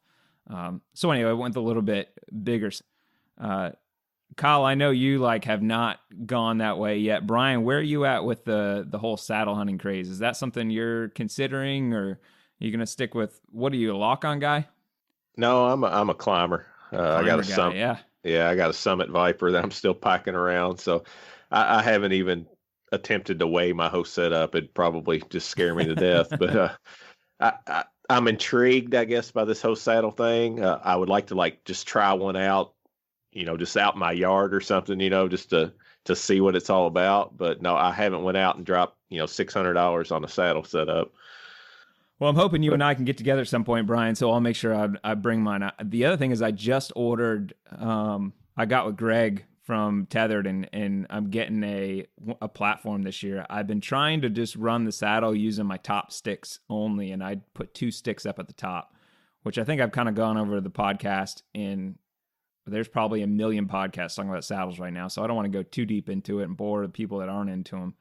So anyway, I went a little bit bigger. Kyle, I know you like have not gone that way yet. Brian, where are you at with the whole saddle hunting craze? Is that something you're considering, or are you going to stick with, what are you, a lock-on guy?
No, I'm a climber. I got a Summit.
Yeah,
I got a Summit Viper that I'm still packing around. So I haven't even attempted to weigh my whole setup. It'd probably just scare me to death. But I'm intrigued, I guess, by this whole saddle thing. I would like to just try one out, just out in my yard or something, just to see what it's all about. But no, I haven't went out and dropped, $600 on a saddle setup.
Well, I'm hoping you and I can get together at some point, Brian, so I'll make sure I bring mine. The other thing is I just ordered, I got with Greg from Tethered, and I'm getting a platform this year. I've been trying to just run the saddle using my top sticks only, and I put 2 sticks up at the top, which I think I've kind of gone over the podcast, and there's probably a million podcasts talking about saddles right now, so I don't want to go too deep into it and bore the people that aren't into them.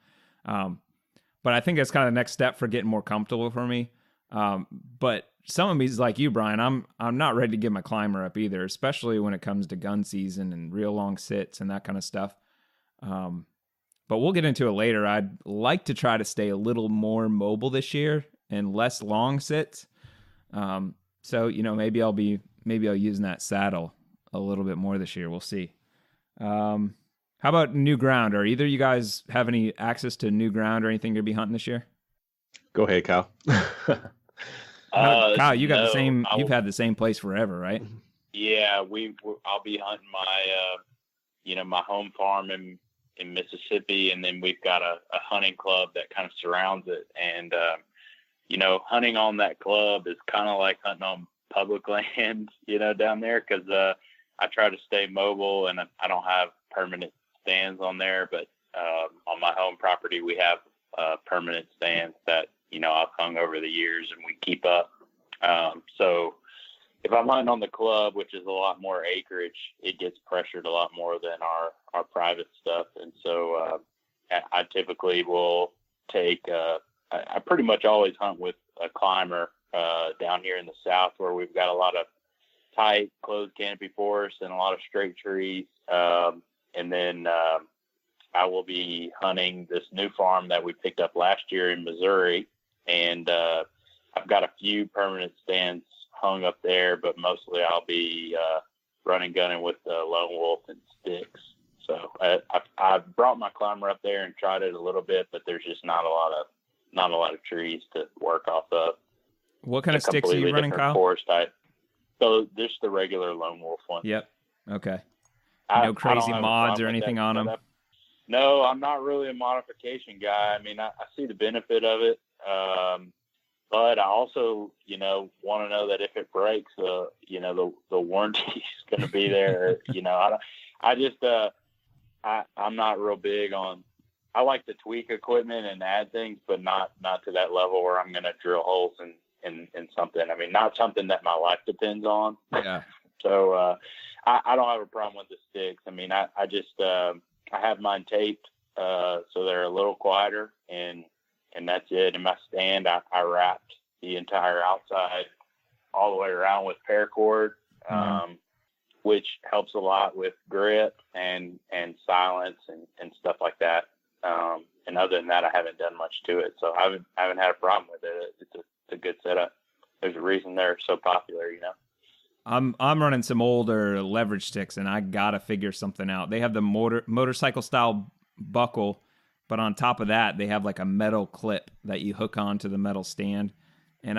But I think that's kind of the next step for getting more comfortable for me. But some of me is like you, Brian. I'm not ready to give my climber up either, especially when it comes to gun season and real long sits and that kind of stuff. But we'll get into it later. I'd like to try to stay a little more mobile this year and less long sits. So maybe I'll using that saddle a little bit more this year. We'll see. How about new ground? Or either you guys have any access to new ground or anything to be hunting this year?
Go ahead, Kyle.
Kyle, you got the same. You've had the same place forever, right?
Yeah, I'll be hunting my, my home farm in Mississippi, and then we've got a hunting club that kind of surrounds it. And hunting on that club is kind of like hunting on public land, down there, because I try to stay mobile, and I don't have permanent stands on there. But on my home property, we have permanent stands that I've hung over the years, and we keep up. So if I'm hunting on the club, which is a lot more acreage, it gets pressured a lot more than our private stuff. And so I typically will take I pretty much always hunt with a climber down here in the south, where we've got a lot of tight closed canopy forests and a lot of straight trees. And then I will be hunting this new farm that we picked up last year in Missouri. And I've got a few permanent stands hung up there, but mostly I'll be running gunning with the lone wolf and sticks. So I've brought my climber up there and tried it a little bit, but there's just not a lot of trees to work off of.
What kind of sticks are you running, Kyle?
Forest type. So just the regular lone wolf one.
Yep. Okay. No crazy mods or anything on them? No,
I'm not really a modification guy. I mean, I see the benefit of it. but I also, want to know that if it breaks, the warranty is going to be there. I'm not real big on. I like to tweak equipment and add things, but not to that level where I'm going to drill holes in something. I mean, not something that my life depends on.
Yeah.
So I don't have a problem with the sticks. I mean, I have mine taped so they're a little quieter, and that's it. In my stand, I wrapped the entire outside all the way around with paracord, which helps a lot with grip and silence and stuff like that. And other than that, I haven't done much to it, so I haven't had a problem with it. It's a good setup. There's a reason they're so popular,
I'm running some older leverage sticks, and I gotta figure something out. They have the motorcycle style buckle, but on top of that, they have like a metal clip that you hook onto the metal stand. And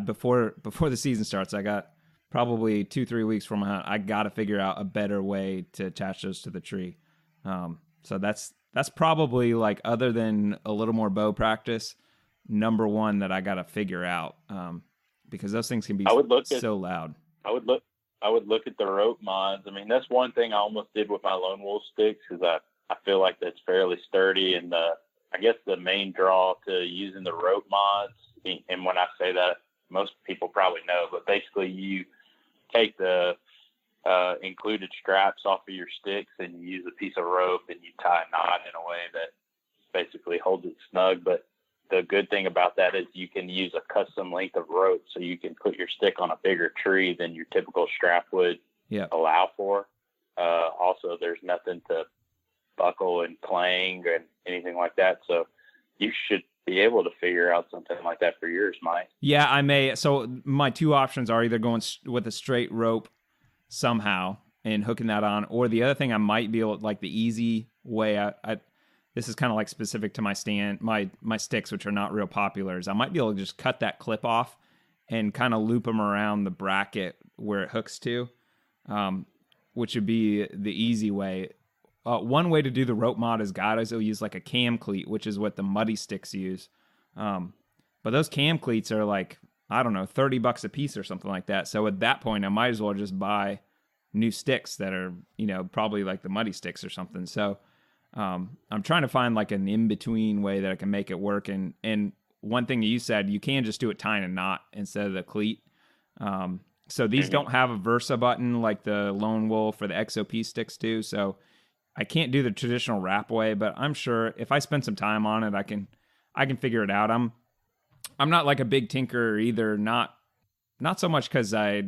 before the season starts, I got probably 2-3 weeks from my hunt. I gotta figure out a better way to attach those to the tree. So that's probably, like, other than a little more bow practice, number one that I gotta figure out, because those things can be so loud.
I would look at the rope mods. I mean, that's one thing I almost did with my Lone Wolf sticks, because I feel like that's fairly sturdy. And I guess the main draw to using the rope mods, and when I say that, most people probably know, but basically you take the included straps off of your sticks and you use a piece of rope and you tie a knot in a way that basically holds it snug. But the good thing about that is you can use a custom length of rope, so you can put your stick on a bigger tree than your typical strap would allow for. Also, there's nothing to buckle and clang and anything like that. So you should be able to figure out something like that for yours, Mike.
Yeah, I may. So my two options are either going with a straight rope somehow and hooking that on, or the other thing I might be able, like the easy way, this is kind of like specific to my stand, my sticks, which are not real popular, is I might be able to just cut that clip off and kind of loop them around the bracket where it hooks to, which would be the easy way. One way to do the rope mod is guys will use like a cam cleat, which is what the muddy sticks use. But those cam cleats are like, I don't know, $30 a piece or something like that. So at that point, I might as well just buy new sticks that are, probably like the muddy sticks or something. So I'm trying to find like an in-between way that I can make it work. And one thing you said, you can just do it tying a knot instead of the cleat. So these don't have a Versa button like the Lone Wolf or the XOP sticks do. So I can't do the traditional wrap way, but I'm sure if I spend some time on it, I can figure it out. I'm not like a big tinker either. Not so much because I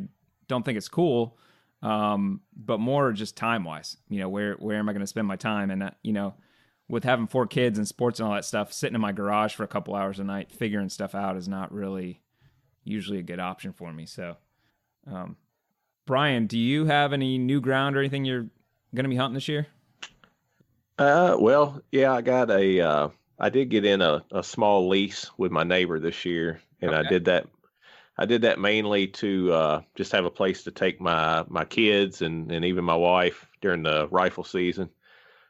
don't think it's cool, but more just time wise. Where am I going to spend my time? And with having 4 kids and sports and all that stuff, sitting in my garage for a couple hours a night figuring stuff out is not really usually a good option for me. So, Brian, do you have any new ground or anything you're going to be hunting this year?
Well, yeah, I did get in a small lease with my neighbor this year, and okay. I did that mainly to just have a place to take my kids and even my wife during the rifle season.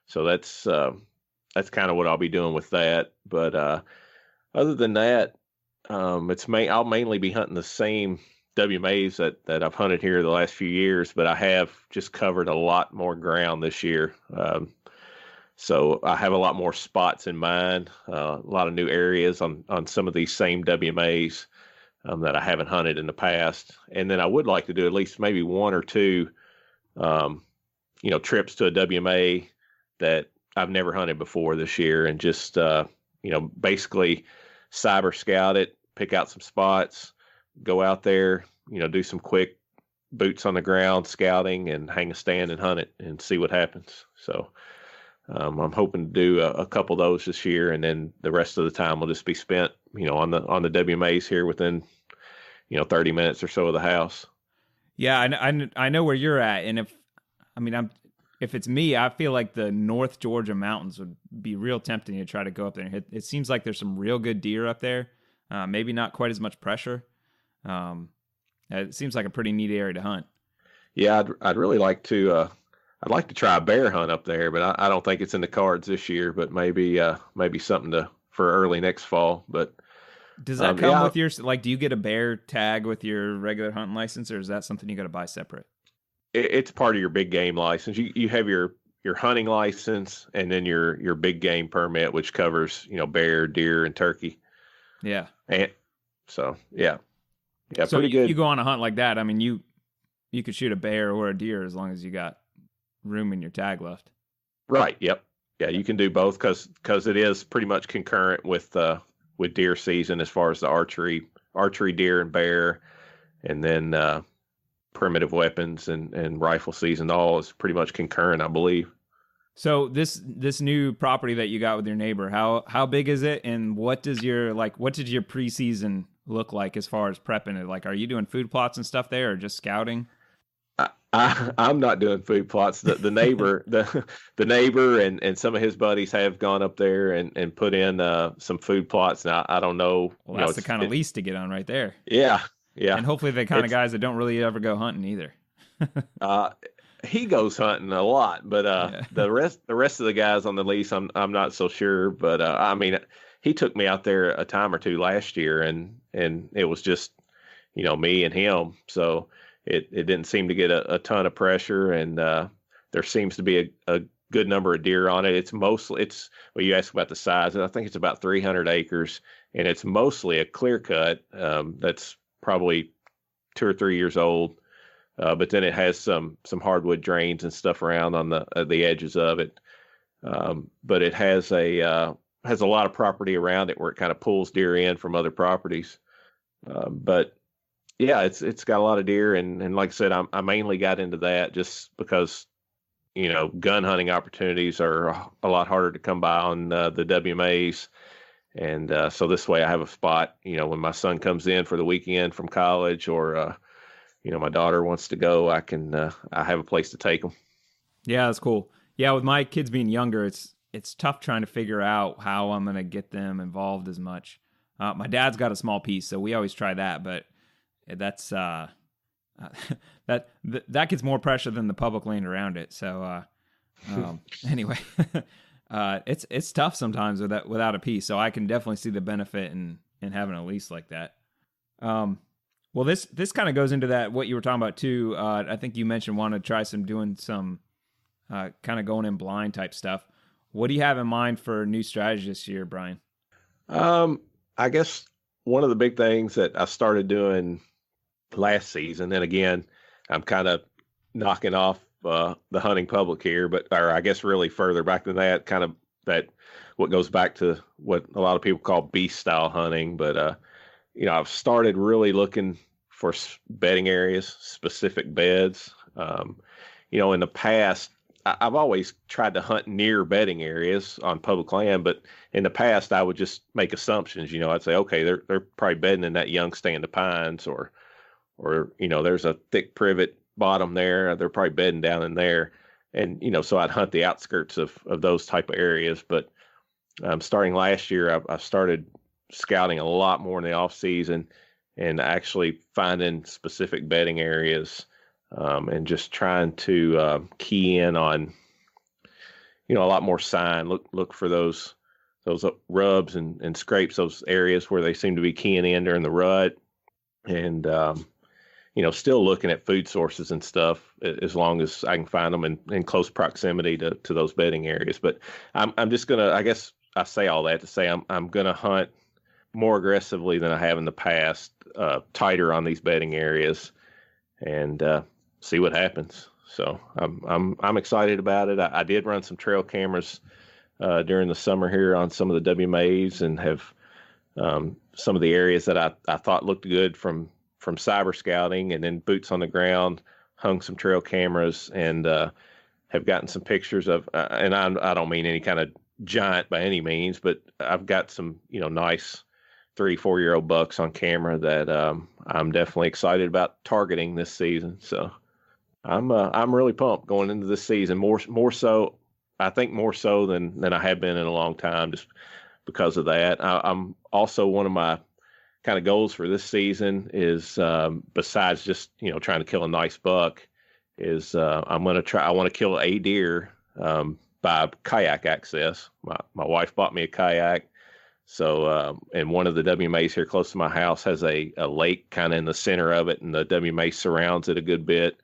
So that's kind of what I'll be doing with that. But other than that, I'll mainly be hunting the same WMAs that I've hunted here the last few years, but I have just covered a lot more ground this year. So I have a lot more spots in mind, a lot of new areas on some of these same WMAs that I haven't hunted in the past. And then I would like to do at least maybe 1 or 2, trips to a WMA that I've never hunted before this year, and just, basically cyber scout it, pick out some spots, go out there, do some quick boots on the ground scouting and hang a stand and hunt it and see what happens. So, I'm hoping to do a couple of those this year, and then the rest of the time will just be spent, on the WMAs here within, 30 minutes or so of the house.
Yeah, I know where you're at, and if it's me, I feel like the North Georgia mountains would be real tempting to try to go up there and hit. It seems like there's some real good deer up there. Maybe not quite as much pressure. It seems like a pretty neat area to hunt.
Yeah, I'd really like to. I'd like to try a bear hunt up there, but I don't think it's in the cards this year. But maybe something for early next fall. But
Does that come with your, like, do you get a bear tag with your regular hunting license, or is that something you got to buy separate?
It's part of your big game license. You have your hunting license, and then your big game permit, which covers, bear, deer, and turkey.
Yeah.
And so, yeah,
so
pretty good.
You go on a hunt like that, I mean, you could shoot a bear or a deer as long as you got room in your tag left.
Right. Yep. Yeah, you can do both because it is pretty much concurrent with deer season as far as the archery deer and bear, and then primitive weapons and rifle season. All is pretty much concurrent, I believe.
So this new property that you got with your neighbor, how big is it, and what did your preseason look like as far as prepping it? Like, are you doing food plots and stuff there, or just scouting?
I'm not doing food plots. The neighbor, the neighbor and some of his buddies have gone up there and put in some food plots. Now I don't know.
Well, that's the kind of lease to get on right there.
Yeah.
And hopefully the kind of guys that don't really ever go hunting either.
He goes hunting a lot, but the rest of the guys on the lease, I'm not so sure. But I mean, he took me out there a time or two last year, and it was just me and him. So it didn't seem to get a ton of pressure, and there seems to be a good number of deer on it. Well, you asked about the size, and I think it's about 300 acres, and it's mostly a clear cut that's probably 2 or 3 years old. But then it has some hardwood drains and stuff around on the edges of it. But it has a lot of property around it where it kind of pulls deer in from other properties. But yeah, it's got a lot of deer, and like I said, I mainly got into that just because gun hunting opportunities are a lot harder to come by on the WMAs. And so this way I have a spot, when my son comes in for the weekend from college, or my daughter wants to go, I have a place to take them.
Yeah, that's cool. Yeah, with my kids being younger, it's tough trying to figure out how I'm going to get them involved as much. My dad's got a small piece, so we always try that, but that's that gets more pressure than the public land around it. So anyway, it's tough sometimes without a piece. So I can definitely see the benefit in having a lease like that. Well, this kind of goes into that, what you were talking about too. I think you mentioned wanting to try doing some kind of going in blind type stuff. What do you have in mind for new strategy this year, Brian?
I guess one of the big things that I started doing last season, and again, I'm kind of knocking off the hunting public here, or I guess really further back than that, kind of that what goes back to what a lot of people call beast style hunting. But I've started really looking for bedding areas, specific beds. In the past, I've always tried to hunt near bedding areas on public land, but in the past, I would just make assumptions. I'd say, okay, they're probably bedding in that young stand of pines, or there's a thick privet bottom there. They're probably bedding down in there, and so I'd hunt the outskirts of those type of areas. But starting last year, I started scouting a lot more in the off season and actually finding specific bedding areas, and just trying to key in on a lot more sign, look for those rubs and scrapes, those areas where they seem to be keying in during the rut, and still looking at food sources and stuff as long as I can find them in close proximity to those bedding areas. But I'm just gonna, I guess I say all that to say I'm gonna hunt more aggressively than I have in the past, tighter on these bedding areas, and see what happens. So I'm excited about it. I did run some trail cameras during the summer here on some of the WMAs, and have some of the areas that I thought looked good from cyber scouting, and then boots on the ground, hung some trail cameras, and have gotten some pictures of, and I don't mean any kind of giant by any means, but I've got some nice 3-4 year old bucks on camera that I'm definitely excited about targeting this season. So I'm really pumped going into this season, more so, I think more so than I have been in a long time, just because of that. I'm also, one of my kind of goals for this season is, besides just trying to kill a nice buck, is I want to kill a deer by kayak access. My wife bought me a kayak So, and one of the WMAs here close to my house has a lake kind of in the center of it, and the WMA surrounds it a good bit.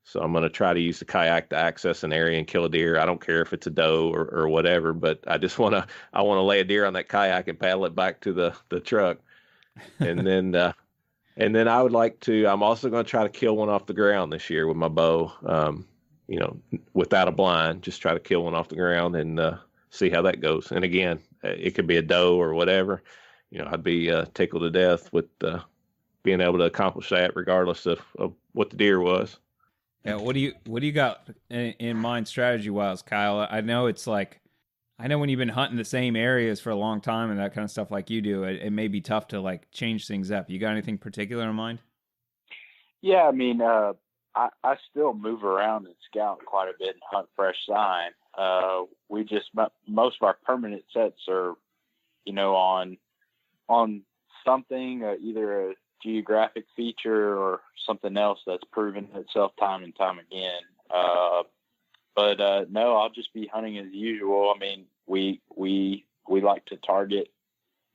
So I'm going to try to use the kayak to access an area and kill a deer. I don't care if it's a doe or whatever, but I want to lay a deer on that kayak and paddle it back to the truck. And then I would like to, I'm also going to try to kill one off the ground this year with my bow, without a blind, just try to kill one off the ground and see how that goes. And again, it could be a doe or whatever. I'd be tickled to death with being able to accomplish that regardless of what the deer was.
Yeah, what do you got in mind strategy wise, Kyle? I know when you've been hunting the same areas for a long time and that kind of stuff like you do, it may be tough to like change things up. You got anything particular in mind?
Yeah, I mean, I still move around and scout quite a bit and hunt fresh sign. Most of our permanent sets are, on something, either a geographic feature or something else that's proven itself time and time again. But no, I'll just be hunting as usual. I mean, we like to target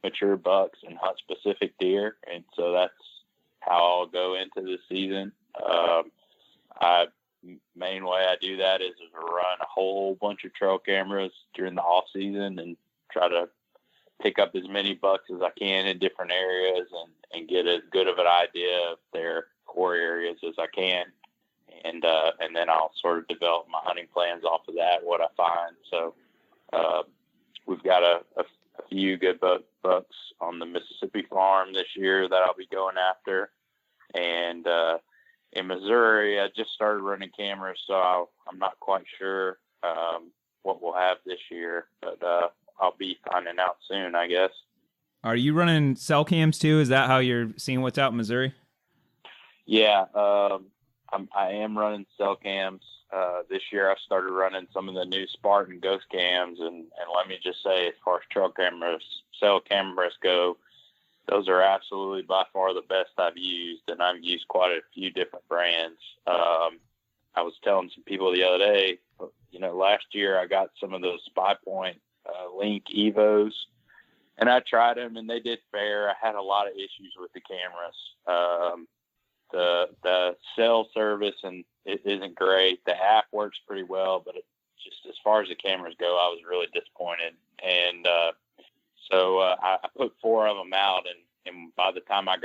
mature bucks and hunt specific deer, and so that's how I'll go into the season. Main way I do that is run a whole bunch of trail cameras during the off season and try to pick up as many bucks as I can in different areas and get as good of an idea of their core areas as I can. And then I'll sort of develop my hunting plans off of that, what I find. So, we've got a few good bucks on the Mississippi farm this year that I'll be going after. And, in Missouri, I just started running cameras, so I'm not quite sure, what we'll have this year, but, I'll be finding out soon, I guess.
Are you running cell cams too? Is that how you're seeing what's out in Missouri?
Yeah. I am running cell cams. This year I started running some of the new Spartan Ghost cams, and let me just say, as far as trail cameras, cell cameras go, those are absolutely by far the best I've used, and I've used quite a few different brands. I was telling some people the other day, last year I got some of those Spy Point Link Evos, and I tried them, and they did fair. I had a lot of issues with the cameras. The cell service and it isn't great. The app works pretty well, but just as far as the cameras go, I was really disappointed. And so I put 4 of them out, and by the time I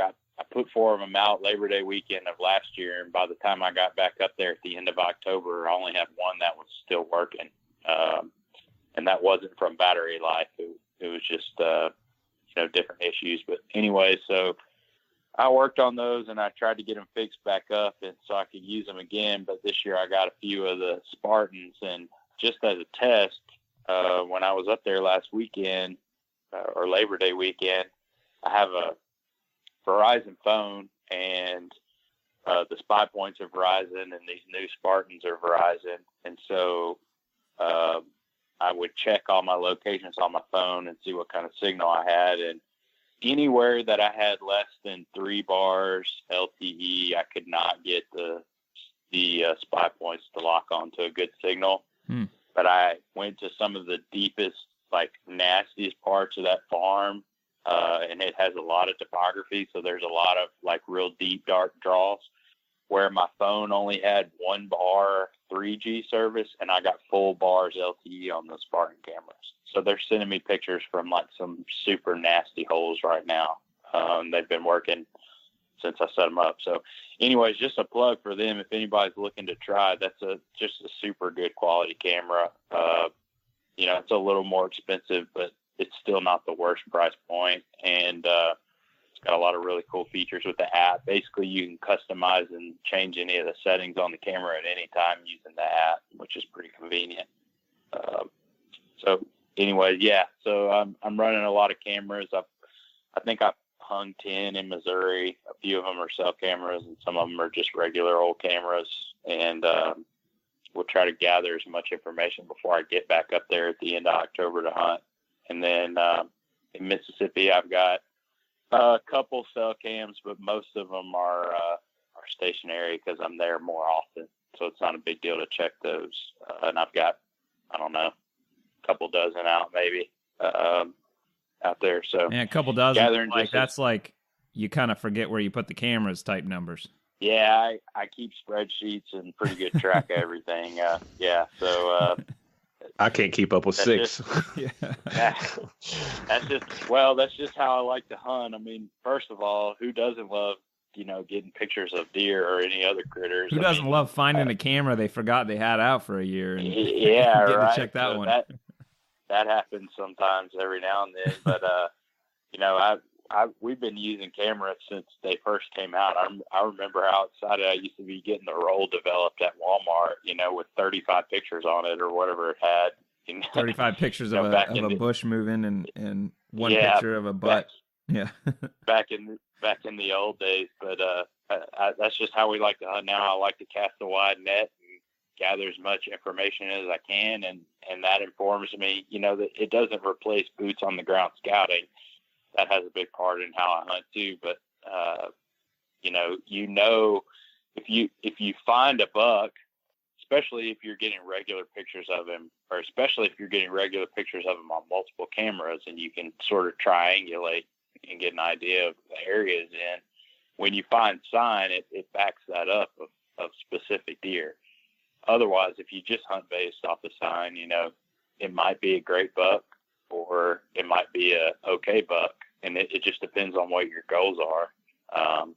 put 4 of them out Labor Day weekend of last year, and by the time I got back up there at the end of October, I only had one that was still working, and that wasn't from battery life. It was just different issues. But anyway, so I worked on those and I tried to get them fixed back up and so I could use them again. But this year I got a few of the Spartans, and just as a test, when I was up there last weekend or Labor Day weekend, I have a Verizon phone, and the Spy Points are Verizon and these new Spartans are Verizon. And so I would check all my locations on my phone and see what kind of signal I had. And anywhere that I had less than 3 bars LTE, I could not get the Spy Points to lock onto a good signal. But I went to some of the deepest, nastiest parts of that farm, and it has a lot of topography, so there's a lot of real deep, dark draws where my phone only had 1 bar 3G service, and I got full bars LTE on the Spartan cameras. So they're sending me pictures from some super nasty holes right now. They've been working since I set them up. So anyways, just a plug for them. If anybody's looking to try, that's just a super good quality camera. It's a little more expensive, but it's still not the worst price point. And, it's got a lot of really cool features with the app. Basically you can customize and change any of the settings on the camera at any time using the app, which is pretty convenient. So anyway, yeah, so I'm running a lot of cameras. I think I hung 10 in Missouri. A few of them are cell cameras, and some of them are just regular old cameras. And we'll try to gather as much information before I get back up there at the end of October to hunt. And then in Mississippi, I've got a couple cell cams, but most of them are stationary because I'm there more often. So it's not a big deal to check those. And I've got, I don't know, couple dozen out maybe. out there. So
and a couple dozen,
gathering
like that's like you kind of forget where you put the cameras type numbers.
Yeah, I keep spreadsheets and pretty good track of everything. Yeah, so
I can't keep up with six.
That's just how I like to hunt. I mean, first of all, who doesn't love, getting pictures of deer or any other critters?
Who doesn't love finding a camera they forgot they had out for a year and
yeah,
getting
right.
to check that one?
That happens sometimes every now and then, but we've been using cameras since they first came out. I remember how excited I used to be getting the roll developed at Walmart, with 35 pictures on it or whatever it had.
35 pictures of a bush moving and one picture of a butt.
back in the old days, but that's just how we like to hunt now. I like to cast a wide net and gather as much information as I can, and that informs me. That it doesn't replace boots on the ground scouting. That has a big part in how I hunt too. But if you find a buck, especially if you're getting regular pictures of him, or especially if you're getting regular pictures of him on multiple cameras, and you can sort of triangulate and get an idea of the areas in. When you find sign, it backs that up of specific deer. Otherwise, if you just hunt based off the sign, it might be a great buck or it might be a okay buck. And it just depends on what your goals are.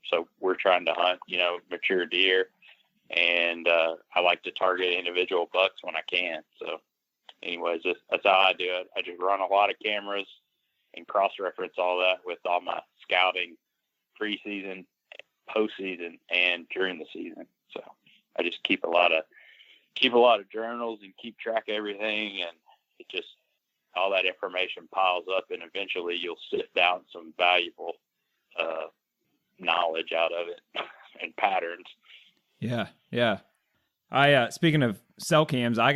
So we're trying to hunt, mature deer, and I like to target individual bucks when I can. So anyways, that's how I do it. I just run a lot of cameras and cross-reference all that with all my scouting preseason, postseason, and during the season. So I just keep a lot of journals and keep track of everything, and it just all that information piles up, and eventually you'll sift out some valuable knowledge out of it and patterns.
Yeah. I speaking of cell cams, I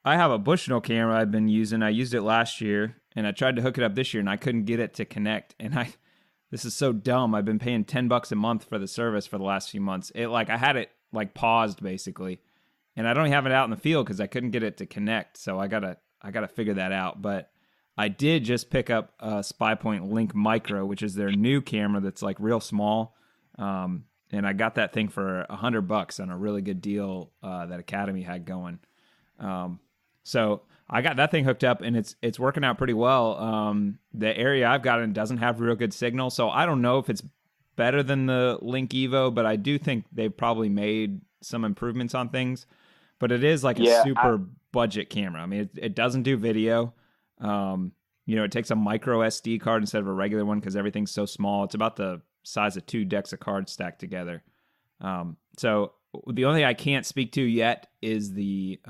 have a Bushnell camera I've been using. I used it last year, and I tried to hook it up this year, and I couldn't get it to connect. And this is so dumb. I've been paying $10 a month for the service for the last few months. I had it paused basically, and I don't have it out in the field because I couldn't get it to connect. So I gotta figure that out. But I did just pick up a SpyPoint Link Micro, which is their new camera that's real small. And I got that thing for $100 on a really good deal that Academy had going. So I got that thing hooked up, and it's working out pretty well. The area I've got in doesn't have real good signal, so I don't know if it's better than the Link Evo, but I do think they've probably made some improvements on things. But it is a super budget camera. I mean, it doesn't do video. It takes a micro SD card instead of a regular one because everything's so small. It's about the size of 2 decks of cards stacked together. So the only thing I can't speak to yet is the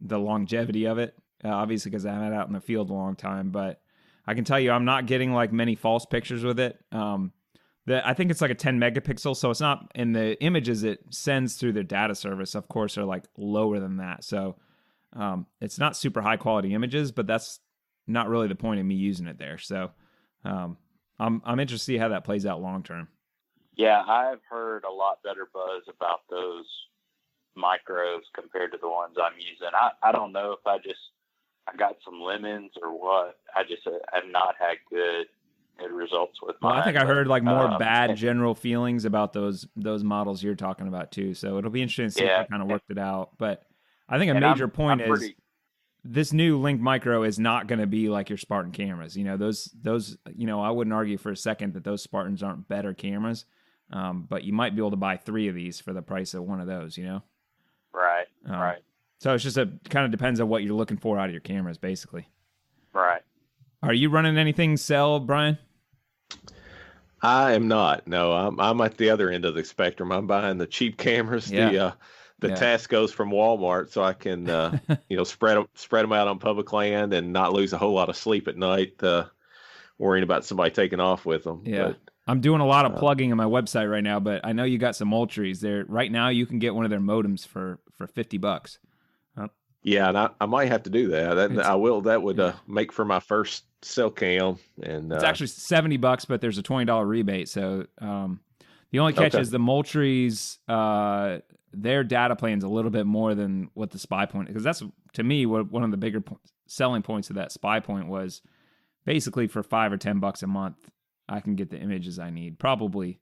longevity of it, obviously because I haven't had it out in the field a long time. But I can tell you I'm not getting many false pictures with it. I think it's a 10 megapixel, so it's not, and the images it sends through their data service, of course, are lower than that. So it's not super high quality images, but that's not really the point of me using it there. So I'm interested to see how that plays out long term.
Yeah, I've heard a lot better buzz about those micros compared to the ones I'm using. I don't know if I got some lemons or what. I just have not had good results with mine.
Well, I think I heard more bad general feelings about those models you're talking about too. So it'll be interesting to see if I kind of worked it out. But I think a major point is this new Link Micro is not going to be like your Spartan cameras. Those I wouldn't argue for a second that those Spartans aren't better cameras. But you might be able to buy 3 of these for the price of one of those,
Right. Right.
So it's just kind of depends on what you're looking for out of your cameras, basically.
Right.
Are you running anything cell, Brian?
I am not. No, I'm at the other end of the spectrum. I'm buying the cheap cameras, the Tascos from Walmart, so I can spread them out on public land and not lose a whole lot of sleep at night worrying about somebody taking off with them.
Yeah. But, I'm doing a lot of plugging on my website right now, but I know you got some Moultries there. Right now, you can get one of their modems for $50.
Yeah, and I might have to do that. I will. That would make for my first cell cam. And
it's actually $70, but there's a $20 rebate. So the only catch is the Moultries. Their data plan's a little bit more than what the SpyPoint, because that's to me what one of the bigger selling points of that SpyPoint was. basically for $5 or $10 a month, I can get the images I need. Probably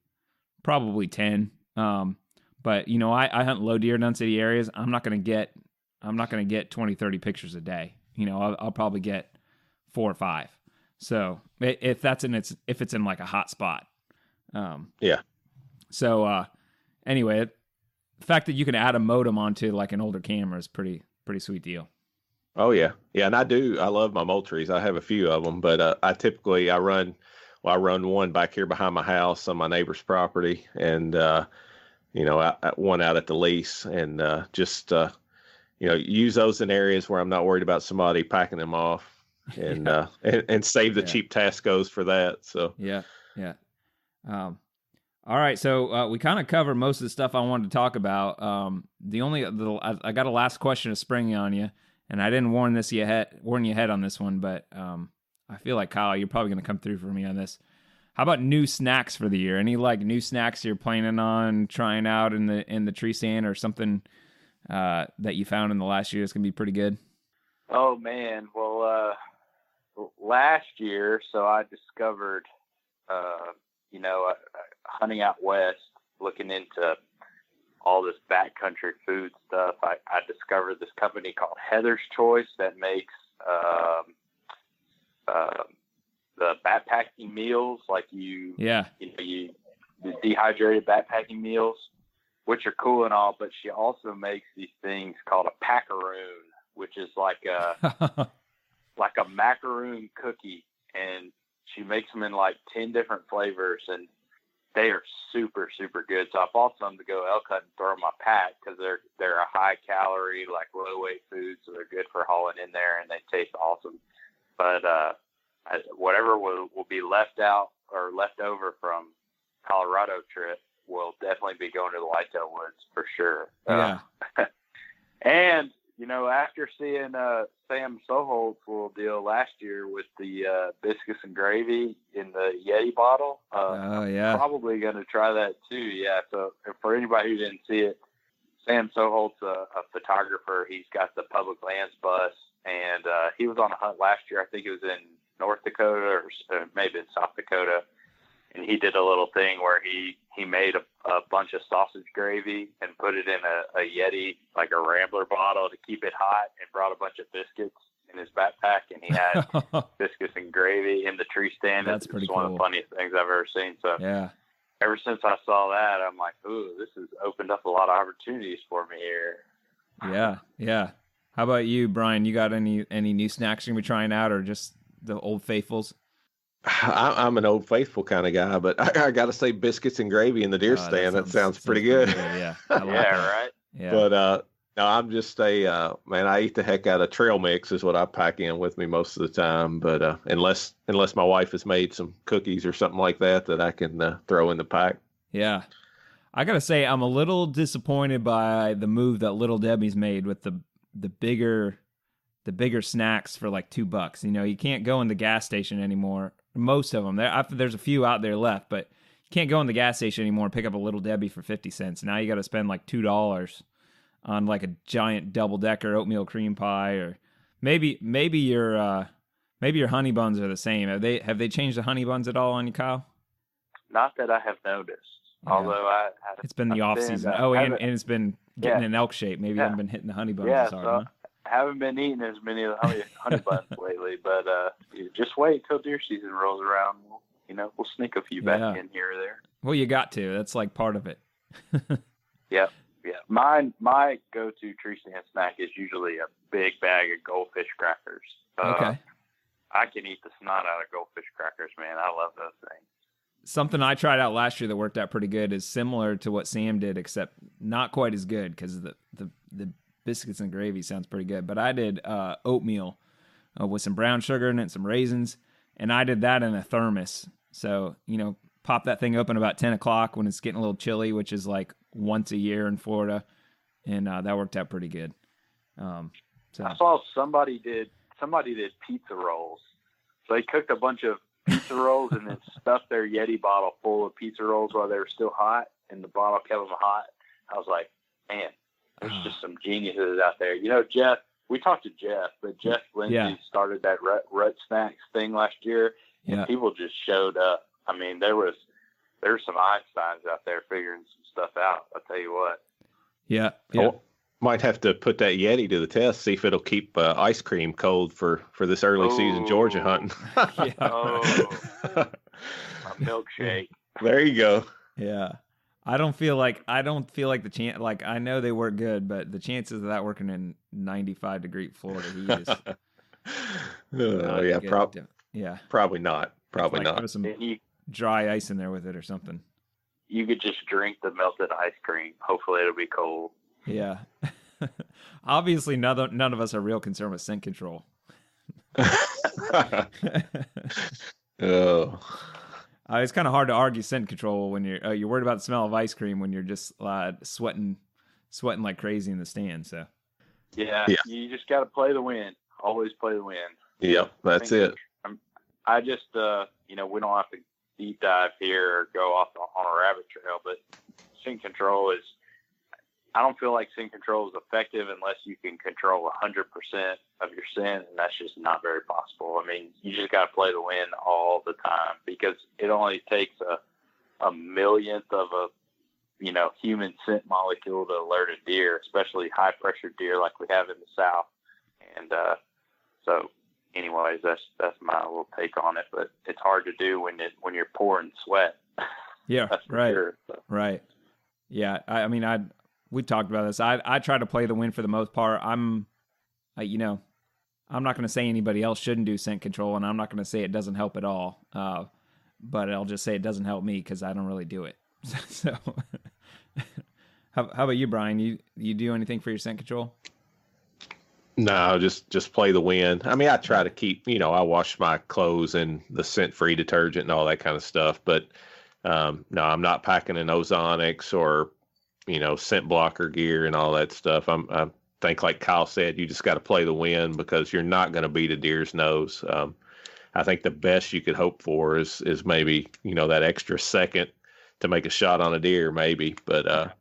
10. But you know, I hunt low deer density areas. I'm not going to get 20, 30 pictures a day. You know, I'll probably get 4 or 5. So if it's in like a hot spot.
Yeah.
So anyway, the fact that you can add a modem onto like an older camera is pretty sweet deal.
Oh yeah. Yeah. And I love my Moultries. I have a few of them, but I run one back here behind my house on my neighbor's property, and one out at the lease, and use those in areas where I'm not worried about somebody packing them off, and and save the cheap Tascos for that. So
yeah. All right, so we kind of covered most of the stuff I wanted to talk about. I got a last question to spring on you, and I didn't warn you ahead on this one, but I feel like, Kyle, you're probably going to come through for me on this. How about new snacks for the year? Any like new snacks you're planning on trying out in the tree stand, or something that you found in the last year that's going to be pretty good?
Oh man, well, last year, so I discovered, hunting out west, looking into all this backcountry food stuff. I discovered this company called Heather's Choice that makes the backpacking meals, like the dehydrated backpacking meals, which are cool and all. But she also makes these things called a packaroon, which is like a macaroon cookie, and she makes them in like 10 different flavors, and they are super, super good. So I bought some to go elk hunting and throw in my pack, because they're a high calorie, like low weight food. So they're good for hauling in there, and they taste awesome. But, whatever will be left out or left over from Colorado trip will definitely be going to the Whitetail Woods for sure.
Yeah.
And, after seeing Sam Soholt's little deal last year with the biscuits and gravy in the Yeti bottle, probably going to try that too. Yeah. So for anybody who didn't see it, Sam Soholt's a photographer. He's got the Public Lands bus, and he was on a hunt last year. I think it was in North Dakota or maybe in South Dakota. And he did a little thing where he made a bunch of sausage gravy and put it in a Yeti, like a Rambler bottle, to keep it hot, and brought a bunch of biscuits in his backpack, and he had biscuits and gravy in the tree stand.
That's pretty cool.
One of the funniest things I've ever seen. So
yeah,
ever since I saw that, I'm like, ooh, this has opened up a lot of opportunities for me here.
Yeah. How about you, Brian? You got any new snacks you're gonna be trying out, or just the old faithfuls?
I'm an old faithful kind of guy, but I got to say biscuits and gravy in the deer stand. That sounds pretty good.
Yeah.
Right.
Yeah. But no, I'm just man, I eat the heck out of trail mix is what I pack in with me most of the time. But unless my wife has made some cookies or something like that I can throw in the pack.
Yeah. I got to say, I'm a little disappointed by the move that Little Debbie's made with the bigger snacks for like $2. You can't go in the gas station anymore. Most of them. There's a few out there left, but you can't go in the gas station anymore and pick up a Little Debbie for 50 cents. Now you got to spend like $2 on like a giant double-decker oatmeal cream pie, or maybe your honey buns are the same. Have they changed the honey buns at all on you, Kyle?
Not that I have noticed. Yeah. Although
it's been the off season. And it's been getting in elk shape. Maybe you haven't been hitting the honey buns as hard.
So, huh? Haven't been eating as many of the honey buns lately, but just wait till deer season rolls around. We'll sneak a few back in here or there.
Well, you got to. That's like part of it.
Yeah. My go-to tree stand snack is usually a big bag of goldfish crackers.
Okay.
I can eat the snot out of goldfish crackers, man. I love those things.
Something I tried out last year that worked out pretty good is similar to what Sam did, except not quite as good, because the biscuits and gravy sounds pretty good. But I did oatmeal with some brown sugar in it, some raisins, and I did that in a thermos. So, pop that thing open about 10 o'clock when it's getting a little chilly, which is like once a year in Florida, and that worked out pretty good. So
I saw somebody did pizza rolls. So they cooked a bunch of pizza rolls and then stuffed their Yeti bottle full of pizza rolls while they were still hot, and the bottle kept them hot. I was like, man, there's just some geniuses out there. Jeff, we talked to Jeff, but Jeff Lindsay started that rut snacks thing last year, and people just showed up. I mean, there's some Einsteins out there figuring some stuff out. I'll tell you what.
Yeah.
Oh, might have to put that Yeti to the test, see if it'll keep ice cream cold for this early season Georgia hunting.
A milkshake.
There you go.
Yeah. I don't feel like the chance, like, I know they work good, but the chances of that working in 95-degree Florida heat is
probably not. Probably not.
Put some dry ice in there with it or something.
You could just drink the melted ice cream. Hopefully it'll be cold.
Yeah. Obviously none of us are real concerned with scent control.
Oh.
It's kind of hard to argue scent control when you're worried about the smell of ice cream when you're just sweating like crazy in the stand. So
yeah. You just got to play the wind. Always play the wind.
Yep, that's it.
I just we don't have to deep dive here or go off on a rabbit trail, but scent control is. I don't feel like scent control is effective unless you can control 100% of your scent, and that's just not very possible. I mean, you just got to play the wind all the time because it only takes a millionth of a human scent molecule to alert a deer, especially high pressure deer like we have in the South. And so, anyways, that's my little take on it. But it's hard to do when you're pouring sweat.
Yeah,
that's for
right,
sure, so.
Right. Yeah, we talked about this. I try to play the wind for the most part. I'm not going to say anybody else shouldn't do scent control, and I'm not going to say it doesn't help at all. But I'll just say it doesn't help me because I don't really do it. So, how about you, Brian? You do anything for your scent control?
No, just play the wind. I mean, I try to keep, I wash my clothes in the scent-free detergent and all that kind of stuff. But no, I'm not packing an ozonics or scent blocker gear and all that stuff. I think, like Kyle said, you just got to play the wind because you're not going to beat a deer's nose. I think the best you could hope for is maybe, that extra second to make a shot on a deer, maybe, but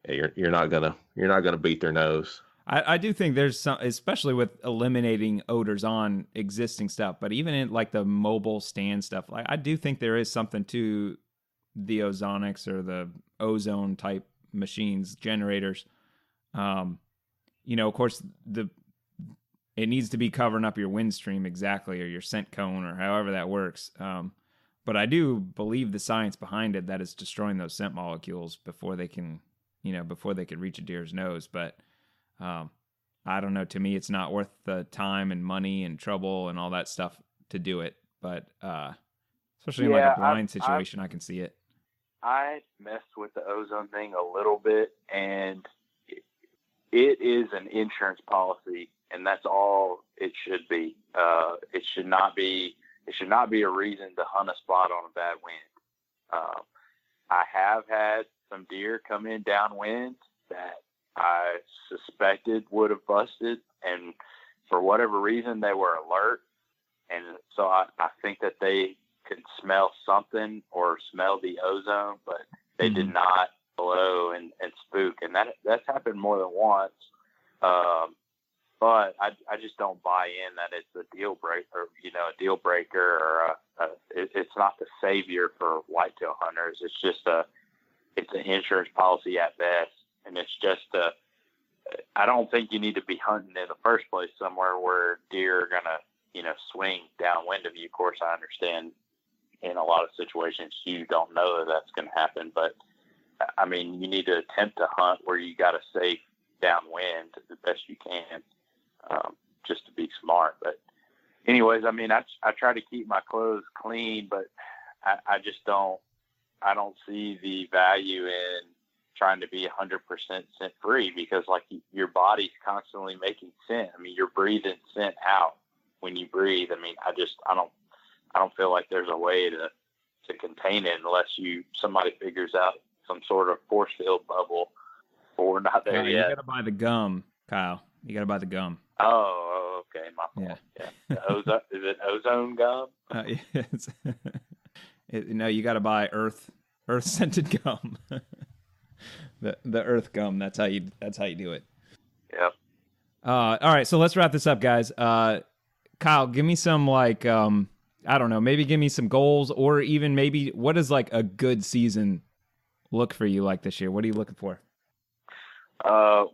you're not gonna beat their nose.
I do think there's some, especially with eliminating odors on existing stuff, but even in like the mobile stand stuff, like I do think there is something to the ozonics or the ozone type machines, generators. Of course it needs to be covering up your wind stream exactly, or your scent cone, or however that works. But I do believe the science behind it, that it's destroying those scent molecules before they can reach a deer's nose. But I don't know. To me, it's not worth the time and money and trouble and all that stuff to do it. But especially in like a blind situation, I can see it.
I messed with the ozone thing a little bit, and it is an insurance policy, and that's all it should be. It should not be a reason to hunt a spot on a bad wind. I have had some deer come in downwind that I suspected would have busted, and for whatever reason they were alert, and so I think that they could smell something or smell the ozone, but they did not blow and spook, and that's happened more than once. But I just don't buy in that it's a deal breaker, or it's not the savior for whitetail hunters. It's just it's an insurance policy at best, and it's just I don't think you need to be hunting in the first place somewhere where deer are gonna swing downwind of you. Of course, I understand in a lot of situations you don't know that that's going to happen, but I mean, you need to attempt to hunt where you got a safe downwind the best you can, just to be smart. But anyways, I mean, I try to keep my clothes clean, but I just don't see the value in trying to be 100% scent free, because like your body's constantly making scent. I mean, you're breathing scent out when you breathe. I mean, I don't feel like there's a way to contain it unless somebody figures out some sort of force field bubble. But we're not there yet.
You got to buy the gum, Kyle. You got to buy the gum.
Oh, okay. My fault. Yeah. Is it ozone gum?
Yes. No, you got to buy earth scented gum. the earth gum. That's how you do it.
Yep.
All right, so let's wrap this up, guys. Kyle, give me some like I don't know, maybe give me some goals, or even maybe what does like a good season look for you like this year? What are you looking for?
I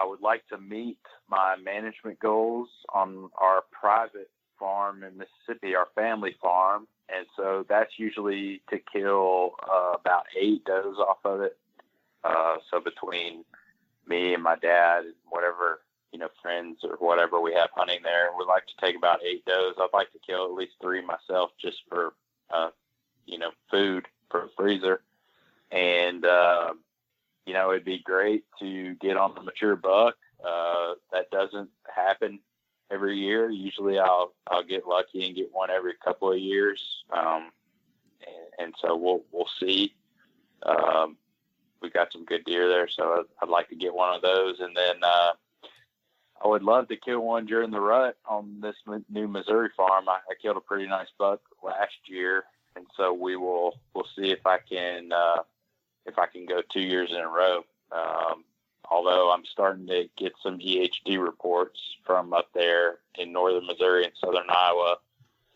would like to meet my management goals on our private farm in Mississippi, our family farm. And so that's usually to kill about 8 does off of it. So between me and my dad and whatever, friends or whatever we have hunting there, we'd like to take about 8 does. I'd like to kill at least 3 myself just for, food for a freezer. And, it'd be great to get on the mature buck. That doesn't happen every year. Usually I'll get lucky and get one every couple of years. And so we'll see. We got some good deer there, so I'd like to get one of those. And then I would love to kill one during the rut on this new Missouri farm. I killed a pretty nice buck last year, and so we'll see if I can go 2 years in a row. Although I'm starting to get some EHD reports from up there in northern Missouri and southern Iowa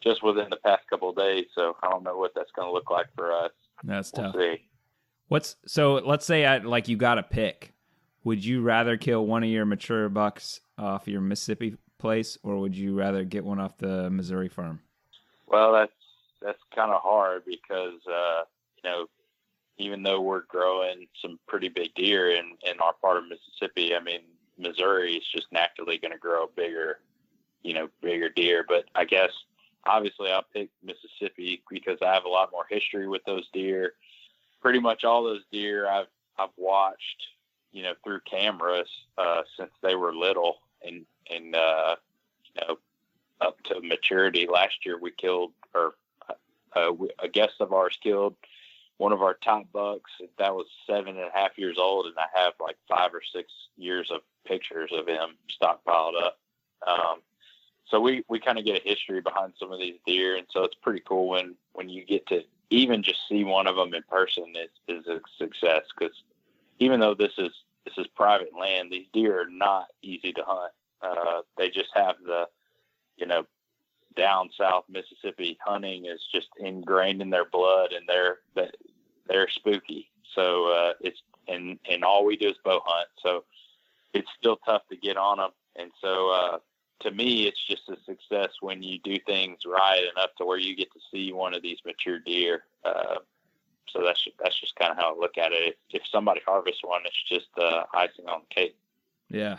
just within the past couple of days. So I don't know what that's going to look like for us.
That's tough.
See.
So let's say you got to pick. Would you rather kill one of your mature bucks off your Mississippi place, or would you rather get one off the Missouri farm?
Well, that's kind of hard because, even though we're growing some pretty big deer in our part of Mississippi, I mean, Missouri is just naturally going to grow bigger deer. But I guess obviously I'll pick Mississippi because I have a lot more history with those deer. Pretty much all those deer I've watched, through cameras since they were little and up to maturity. Last year we killed, a guest of ours killed one of our top bucks that was 7.5 years old, and I have like 5 or 6 years of pictures of him stockpiled up. So we kind of get a history behind some of these deer, and so it's pretty cool when you get to even just see one of them in person is a success, because even though this is private land, these deer are not easy to hunt. They just have the, down south Mississippi hunting is just ingrained in their blood, and they're spooky. So and all we do is bow hunt. So it's still tough to get on them. And so to me, it's just a success when you do things right enough to where you get to see one of these mature deer. So that's just kind of how I look at it. If somebody harvests one, it's just icing on the cake.
Yeah.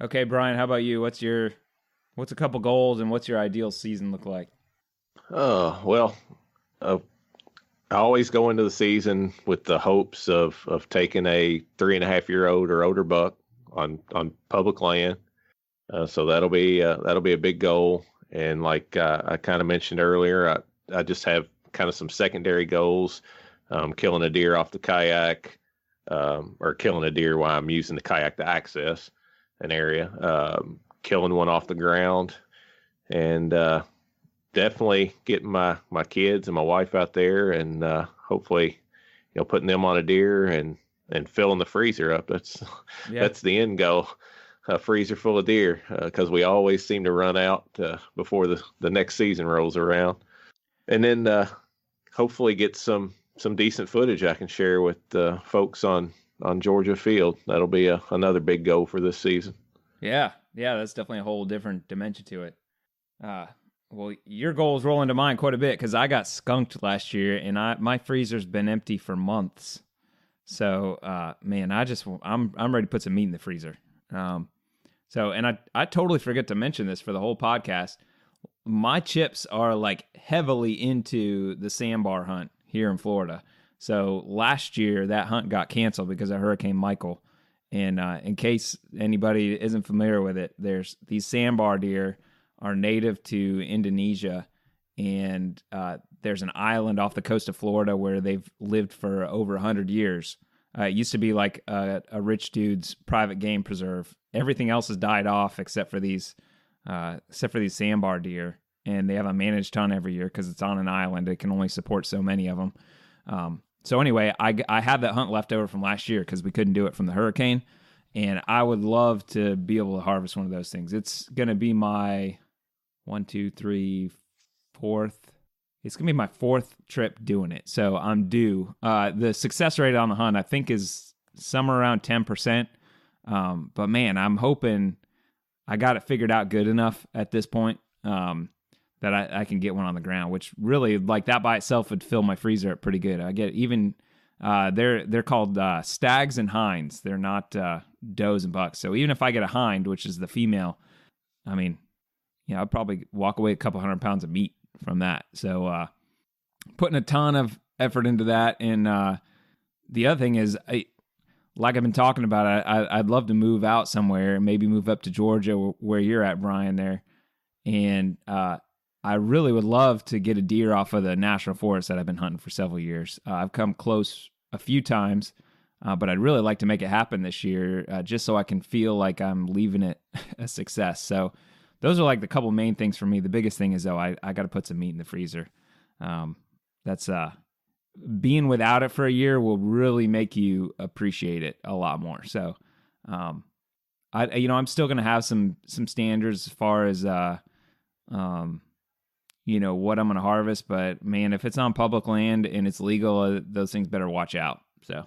Okay, Brian, how about you? What's a couple goals, and what's your ideal season look like?
I always go into the season with the hopes of taking a 3.5-year-old or older buck on public land. So that'll be a big goal. And like I kind of mentioned earlier, I just have kind of some secondary goals, killing a deer off the kayak, or killing a deer while I'm using the kayak to access an area, killing one off the ground, and definitely getting my kids and my wife out there, and hopefully, putting them on a deer and filling the freezer up. That's the end goal. A freezer full of deer, because we always seem to run out before the next season rolls around. And then hopefully get some decent footage I can share with folks on Georgia Afield. That'll be another big goal for this season.
Yeah, that's definitely a whole different dimension to it. Well, your goals roll into mine quite a bit, because I got skunked last year, and my freezer's been empty for months. So, man, I'm ready to put some meat in the freezer. And I totally forget to mention this for the whole podcast. My chips are like heavily into the sandbar hunt here in Florida. So last year that hunt got canceled because of Hurricane Michael. And in case anybody isn't familiar with it, there's these sandbar deer are native to Indonesia, and there's an island off the coast of Florida where they've lived for over 100 years. It used to be like a rich dude's private game preserve. Everything else has died off except for these sandbar deer, and they have a managed hunt every year because it's on an island. It can only support so many of them. So anyway, I had that hunt left over from last year because we couldn't do it from the hurricane, And I would love to be able to harvest one of those things. It's going to be my 1, 2, 3, 4th. It's going to be my 4th trip doing it. So I'm due. The success rate on the hunt, I think, is somewhere around 10%. But man, I'm hoping I got it figured out good enough at this point that I can get one on the ground, which really, like, that by itself would fill my freezer up pretty good. I get even, they're called stags and hinds. They're not does and bucks. So even if I get a hind, which is the female, I mean, I'd probably walk away a couple 100 pounds of meat from that. So putting a ton of effort into that. And the other thing is, like I've been talking about, I'd love to move out somewhere, maybe move up to Georgia where you're at, Brian, there. And I really would love to get a deer off of the national forest that I've been hunting for several years. I've come close a few times, but I'd really like to make it happen this year, just so I can feel like I'm leaving it a success. So those are like the couple main things for me. The biggest thing is, though, I got to put some meat in the freezer. That's being without it for a year will really make you appreciate it a lot more. So, I'm still going to have some standards as far as, what I'm going to harvest, but man, if it's on public land and it's legal, those things better watch out. So,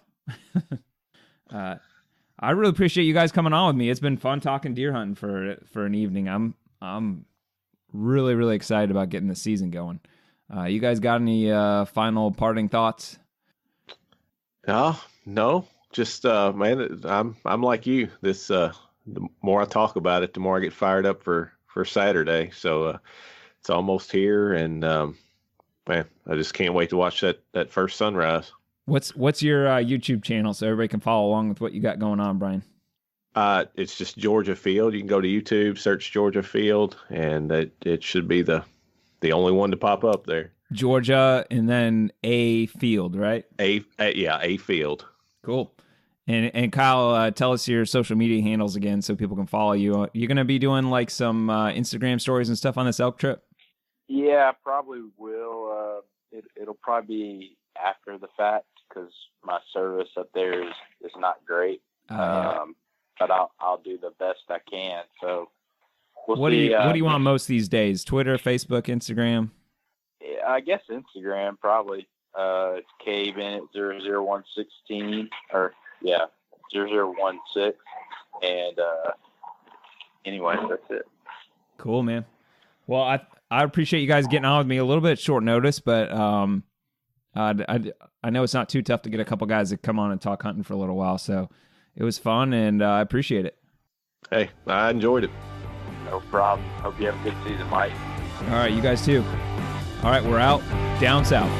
I really appreciate you guys coming on with me. It's been fun talking deer hunting for an evening. I'm really, really excited about getting the season going. You guys got any final parting thoughts?
No, just man, I'm like you. This the more I talk about it, the more I get fired up for Saturday. So it's almost here, and man, I just can't wait to watch that first sunrise.
What's your YouTube channel so everybody can follow along with what you got going on, Brian?
It's just Georgia Afield. You can go to YouTube, search Georgia Afield, and it should be the only one to pop up there.
Giorgia and then Afield, right?
Afield.
Cool. And Kyle, tell us your social media handles again so people can follow you. You're going to be doing like some Instagram stories and stuff on this elk trip?
Yeah, I probably will. It'll probably be after the fact because my service up there is not great.
Yeah.
But I'll do the best I can. So we'll
what
see.
What do you want most these days? Twitter, Facebook, Instagram?
I guess Instagram probably. It's K Bennett 00116 or 0016. And anyway, that's it.
Cool, man. Well, I appreciate you guys getting on with me a little bit short notice, but I know it's not too tough to get a couple guys to come on and talk hunting for a little while. So it was fun, and I appreciate it.
Hey, I enjoyed it.
No problem. Hope you have a good season, Mike.
All right, you guys too. All right, we're out. Down south.